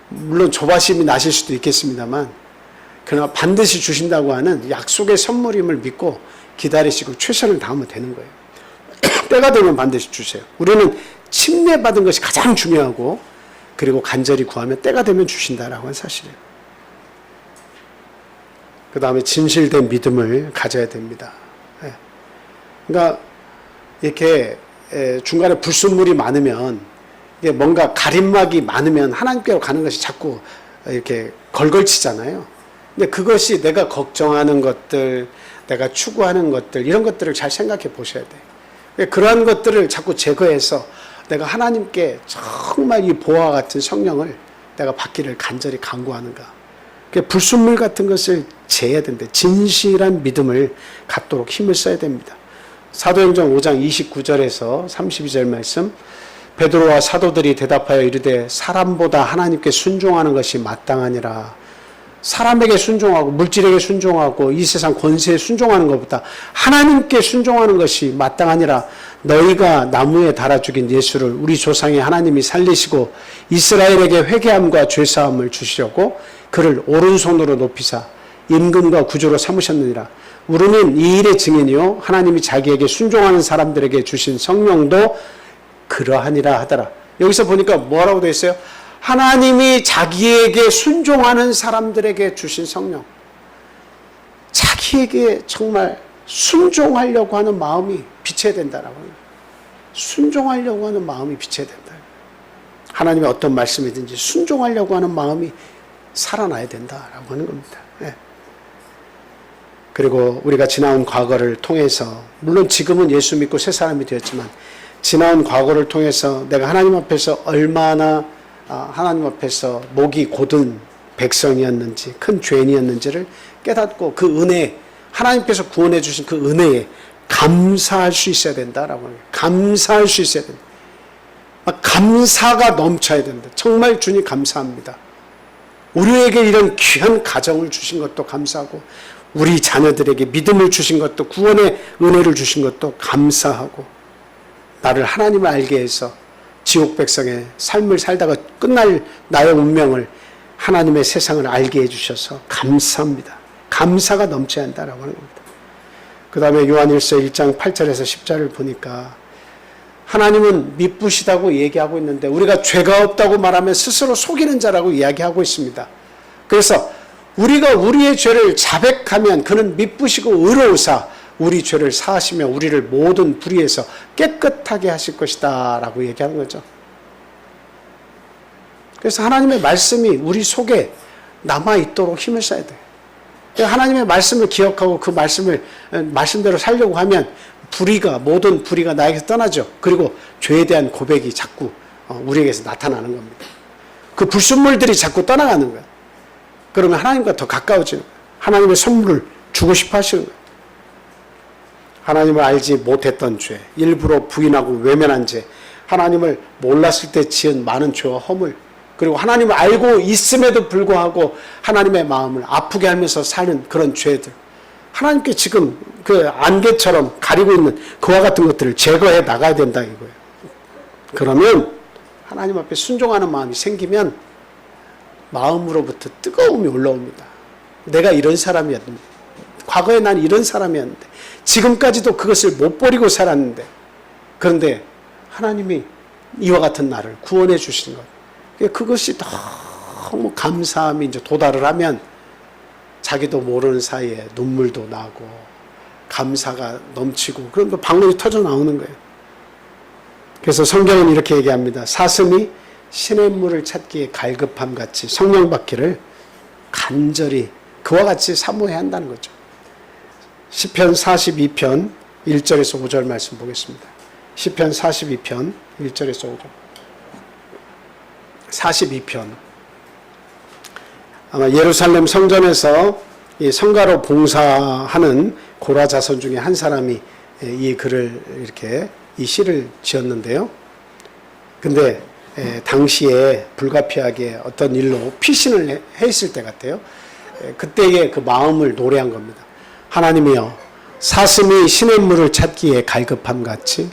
물론 조바심이 나실 수도 있겠습니다만, 그러나 반드시 주신다고 하는 약속의 선물임을 믿고 기다리시고 최선을 다하면 되는 거예요. 때가 되면 반드시 주세요. 우리는 침례받은 것이 가장 중요하고 그리고 간절히 구하면 때가 되면 주신다라고 하는 사실이에요. 그 다음에 진실된 믿음을 가져야 됩니다. 그러니까 이렇게 중간에 불순물이 많으면 이게 뭔가 가림막이 많으면 하나님께로 가는 것이 자꾸 이렇게 걸걸치잖아요. 근데 그것이 내가 걱정하는 것들, 내가 추구하는 것들, 이런 것들을 잘 생각해 보셔야 돼요. 그러한 것들을 자꾸 제거해서 내가 하나님께 정말 이 보화와 같은 성령을 내가 받기를 간절히 간구하는가. 불순물 같은 것을 제해야 된다. 진실한 믿음을 갖도록 힘을 써야 됩니다. 사도행전 5장 29절에서 32절 말씀, 베드로와 사도들이 대답하여 이르되 사람보다 하나님께 순종하는 것이 마땅하니라. 사람에게 순종하고 물질에게 순종하고 이 세상 권세에 순종하는 것보다 하나님께 순종하는 것이 마땅하니라. 너희가 나무에 달아 죽인 예수를 우리 조상의 하나님이 살리시고 이스라엘에게 회개함과 죄사함을 주시려고 그를 오른손으로 높이사 임금과 구주로 삼으셨느니라. 우리는 이 일의 증인이요 하나님이 자기에게 순종하는 사람들에게 주신 성령도 그러하니라 하더라. 여기서 보니까 뭐라고 되어 있어요? 하나님이 자기에게 순종하는 사람들에게 주신 성령. 자기에게 정말 순종하려고 하는 마음이 비쳐야 된다라고 합니다. 순종하려고 하는 마음이 비쳐야 된다. 하나님의 어떤 말씀이든지 순종하려고 하는 마음이 살아나야 된다라고 하는 겁니다. 그리고 우리가 지나온 과거를 통해서, 물론 지금은 예수 믿고 새 사람이 되었지만 지나온 과거를 통해서 내가 하나님 앞에서 얼마나 하나님 앞에서 목이 곧은 백성이었는지, 큰 죄인이었는지를 깨닫고 그 은혜, 하나님께서 구원해 주신 그 은혜에 감사할 수 있어야 된다라고 합니다. 감사할 수 있어야 된다. 감사가 넘쳐야 된다. 정말 주님 감사합니다. 우리에게 이런 귀한 가정을 주신 것도 감사하고 우리 자녀들에게 믿음을 주신 것도, 구원의 은혜를 주신 것도 감사하고, 나를 하나님을 알게 해서 지옥 백성의 삶을 살다가 끝날 나의 운명을 하나님의 세상을 알게 해주셔서 감사합니다. 감사가 넘쳐야 한다라고 하는 겁니다. 그 다음에 요한일서 1장 8절에서 10절을 보니까 하나님은 미쁘시다고 얘기하고 있는데 우리가 죄가 없다고 말하면 스스로 속이는 자라고 이야기하고 있습니다. 그래서 우리가 우리의 죄를 자백하면 그는 미쁘시고 의로우사 우리 죄를 사하시며 우리를 모든 불의에서 깨끗하게 하실 것이다 라고 얘기하는 거죠. 그래서 하나님의 말씀이 우리 속에 남아있도록 힘을 써야 돼요. 하나님의 말씀을 기억하고 그 말씀대로 살려고 하면 모든 불의가 나에게서 떠나죠. 그리고 죄에 대한 고백이 자꾸 우리에게서 나타나는 겁니다. 그 불순물들이 자꾸 떠나가는 거예요. 그러면 하나님과 더 가까워지는 거예요. 하나님의 선물을 주고 싶어 하시는 거예요. 하나님을 알지 못했던 죄, 일부러 부인하고 외면한 죄, 하나님을 몰랐을 때 지은 많은 죄와 허물, 그리고 하나님을 알고 있음에도 불구하고 하나님의 마음을 아프게 하면서 사는 그런 죄들, 하나님께 지금 그 안개처럼 가리고 있는 그와 같은 것들을 제거해 나가야 된다 이거예요. 그러면 하나님 앞에 순종하는 마음이 생기면 마음으로부터 뜨거움이 올라옵니다. 내가 이런 사람이었는데, 과거에 난 이런 사람이었는데, 지금까지도 그것을 못 버리고 살았는데, 그런데 하나님이 이와 같은 나를 구원해 주시는 것, 그것이 너무 감사함이 이제 도달을 하면 자기도 모르는 사이에 눈물도 나고 감사가 넘치고 그런 거 방울이 터져 나오는 거예요. 그래서 성경은 이렇게 얘기합니다. 사슴이 시냇물을 찾기에 갈급함 같이 성령 받기를 간절히 그와 같이 사모해야 한다는 거죠. 시편 42편 1절에서 5절 말씀 보겠습니다. 시편 42편 1절에서 5절. 42편. 아마 예루살렘 성전에서 이 성가로 봉사하는 고라 자손 중에 한 사람이 이 글을 이렇게 이 시를 지었는데요. 근데 당시에 불가피하게 어떤 일로 피신을 했을 때 같아요. 그때의 그 마음을 노래한 겁니다. 하나님이여, 사슴이 시냇물을 찾기에 갈급함 같이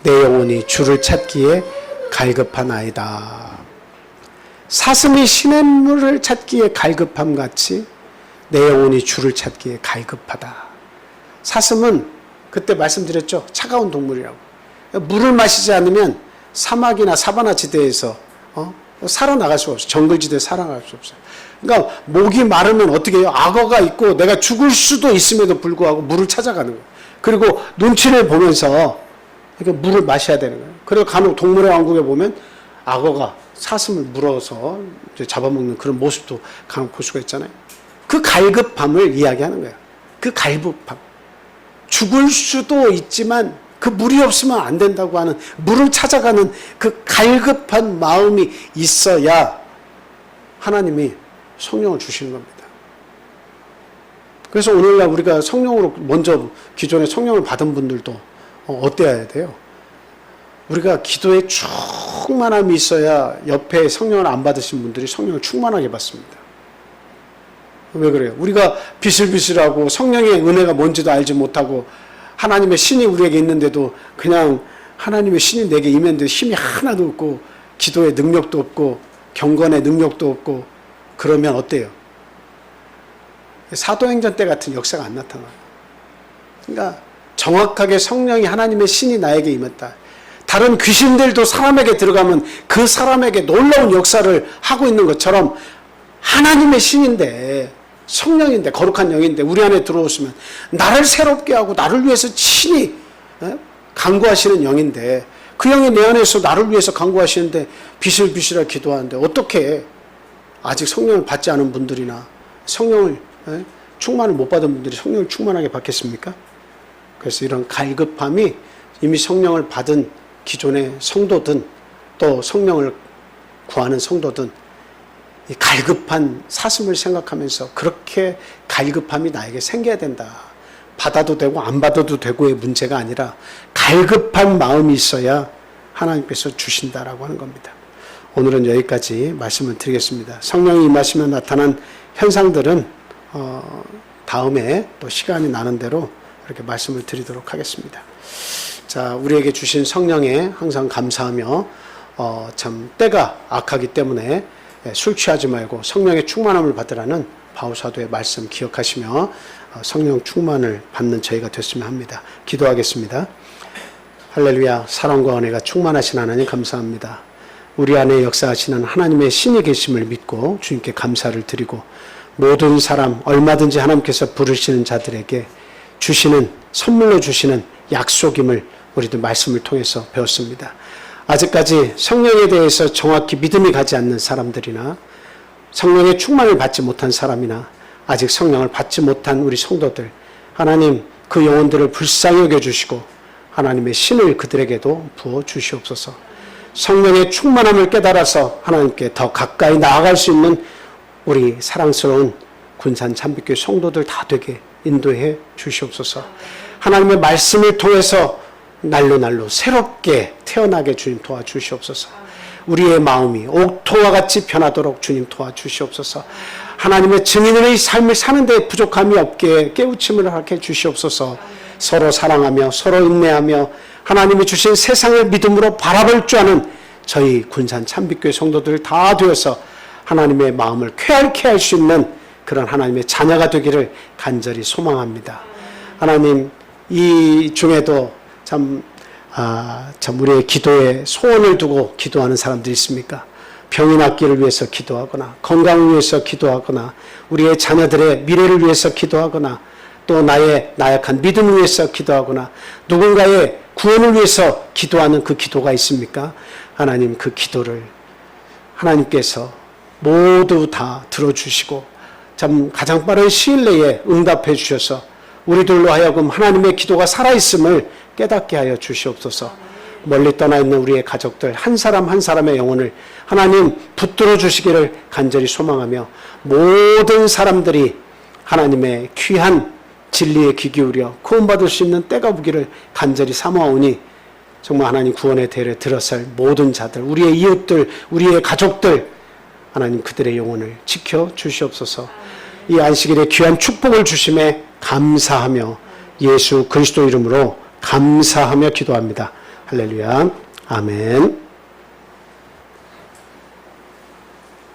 내 영혼이 주를 찾기에 갈급하나이다. 사슴이 시냇물을 찾기에 갈급함 같이 내 영혼이 주를 찾기에 갈급하다. 사슴은 그때 말씀드렸죠. 차가운 동물이라고. 물을 마시지 않으면 사막이나 사바나 지대에서 살아나갈 수가 없어요. 정글지대에 살아나갈 수 없어요. 그러니까 목이 마르면 어떻게 해요? 악어가 있고 내가 죽을 수도 있음에도 불구하고 물을 찾아가는 거예요. 그리고 눈치를 보면서 그러니까 물을 마셔야 되는 거예요. 그리고 간혹 동물의 왕국에 보면 악어가 사슴을 물어서 이제 잡아먹는 그런 모습도 간혹 볼 수가 있잖아요. 그 갈급함을 이야기하는 거예요. 그 갈급함. 죽을 수도 있지만 그 물이 없으면 안 된다고 하는, 물을 찾아가는 그 갈급한 마음이 있어야 하나님이 성령을 주시는 겁니다. 그래서 오늘날 우리가 성령으로 먼저 기존에 성령을 받은 분들도 어때야 돼요? 우리가 기도에 충만함이 있어야 옆에 성령을 안 받으신 분들이 성령을 충만하게 받습니다. 왜 그래요? 우리가 비슬비슬하고 성령의 은혜가 뭔지도 알지 못하고 하나님의 신이 우리에게 있는데도 그냥 하나님의 신이 내게 임했는데 힘이 하나도 없고 기도의 능력도 없고 경건의 능력도 없고 그러면 어때요? 사도행전 때 같은 역사가 안 나타나요. 그러니까 정확하게 성령이, 하나님의 신이 나에게 임했다. 다른 귀신들도 사람에게 들어가면 그 사람에게 놀라운 역사를 하고 있는 것처럼 하나님의 신인데, 성령인데, 거룩한 영인데 우리 안에 들어오시면 나를 새롭게 하고 나를 위해서 친히 간구하시는 영인데, 그 영이 내 안에서 나를 위해서 간구하시는데 비실비실하게 기도하는데 어떻게 아직 성령을 받지 않은 분들이나 성령을 충만을 못 받은 분들이 성령을 충만하게 받겠습니까? 그래서 이런 갈급함이 이미 성령을 받은 기존의 성도든 또 성령을 구하는 성도든 이 갈급한 사슴을 생각하면서 그렇게 갈급함이 나에게 생겨야 된다. 받아도 되고 안 받아도 되고의 문제가 아니라 갈급한 마음이 있어야 하나님께서 주신다라고 하는 겁니다. 오늘은 여기까지 말씀을 드리겠습니다. 성령이 임하시면 나타난 현상들은 다음에 또 시간이 나는 대로 이렇게 말씀을 드리도록 하겠습니다. 자, 우리에게 주신 성령에 항상 감사하며 참 때가 악하기 때문에 술 취하지 말고 성령의 충만함을 받으라는 바울사도의 말씀 기억하시며 성령 충만을 받는 저희가 됐으면 합니다. 기도하겠습니다. 할렐루야. 사랑과 은혜가 충만하신 하나님 감사합니다. 우리 안에 역사하시는 하나님의 신이 계심을 믿고 주님께 감사를 드리고 모든 사람 얼마든지 하나님께서 부르시는 자들에게 주시는, 선물로 주시는 약속임을 우리도 말씀을 통해서 배웠습니다. 아직까지 성령에 대해서 정확히 믿음이 가지 않는 사람들이나 성령의 충만을 받지 못한 사람이나 아직 성령을 받지 못한 우리 성도들, 하나님 그 영혼들을 불쌍히 여겨주시고 하나님의 신을 그들에게도 부어 주시옵소서. 성령의 충만함을 깨달아서 하나님께 더 가까이 나아갈 수 있는 우리 사랑스러운 군산 참빛교회 성도들 다 되게 인도해 주시옵소서. 하나님의 말씀을 통해서 날로 새롭게 태어나게 주님 도와주시옵소서. 우리의 마음이 옥토와 같이 변하도록 주님 도와주시옵소서. 하나님의 증인의 삶을 사는 데 부족함이 없게 깨우침을 하게 주시옵소서. 서로 사랑하며 서로 인내하며 하나님이 주신 세상을 믿음으로 바라볼 줄 아는 저희 군산 참빛교회 성도들 다 되어서 하나님의 마음을 쾌활케 할 수 있는 그런 하나님의 자녀가 되기를 간절히 소망합니다. 하나님, 이 중에도 참 우리의 기도에 소원을 두고 기도하는 사람들이 있습니까? 병이 낫기를 위해서 기도하거나 건강을 위해서 기도하거나 우리의 자녀들의 미래를 위해서 기도하거나 또 나의 나약한 믿음을 위해서 기도하거나 누군가의 구원을 위해서 기도하는 그 기도가 있습니까? 하나님, 그 기도를 하나님께서 모두 다 들어주시고 참 가장 빠른 시일 내에 응답해 주셔서 우리들로 하여금 하나님의 기도가 살아있음을 깨닫게 하여 주시옵소서. 멀리 떠나 있는 우리의 가족들 한 사람 한 사람의 영혼을 하나님 붙들어 주시기를 간절히 소망하며 모든 사람들이 하나님의 귀한 진리에 귀 기울여 구원받을 수 있는 때가 오기를 간절히 사모하오니 정말 하나님 구원의 대를 들어설 모든 자들, 우리의 이웃들, 우리의 가족들 하나님 그들의 영혼을 지켜 주시옵소서. 이 안식일에 귀한 축복을 주심에 감사하며 예수 그리스도 이름으로 감사하며 기도합니다. 할렐루야. 아멘.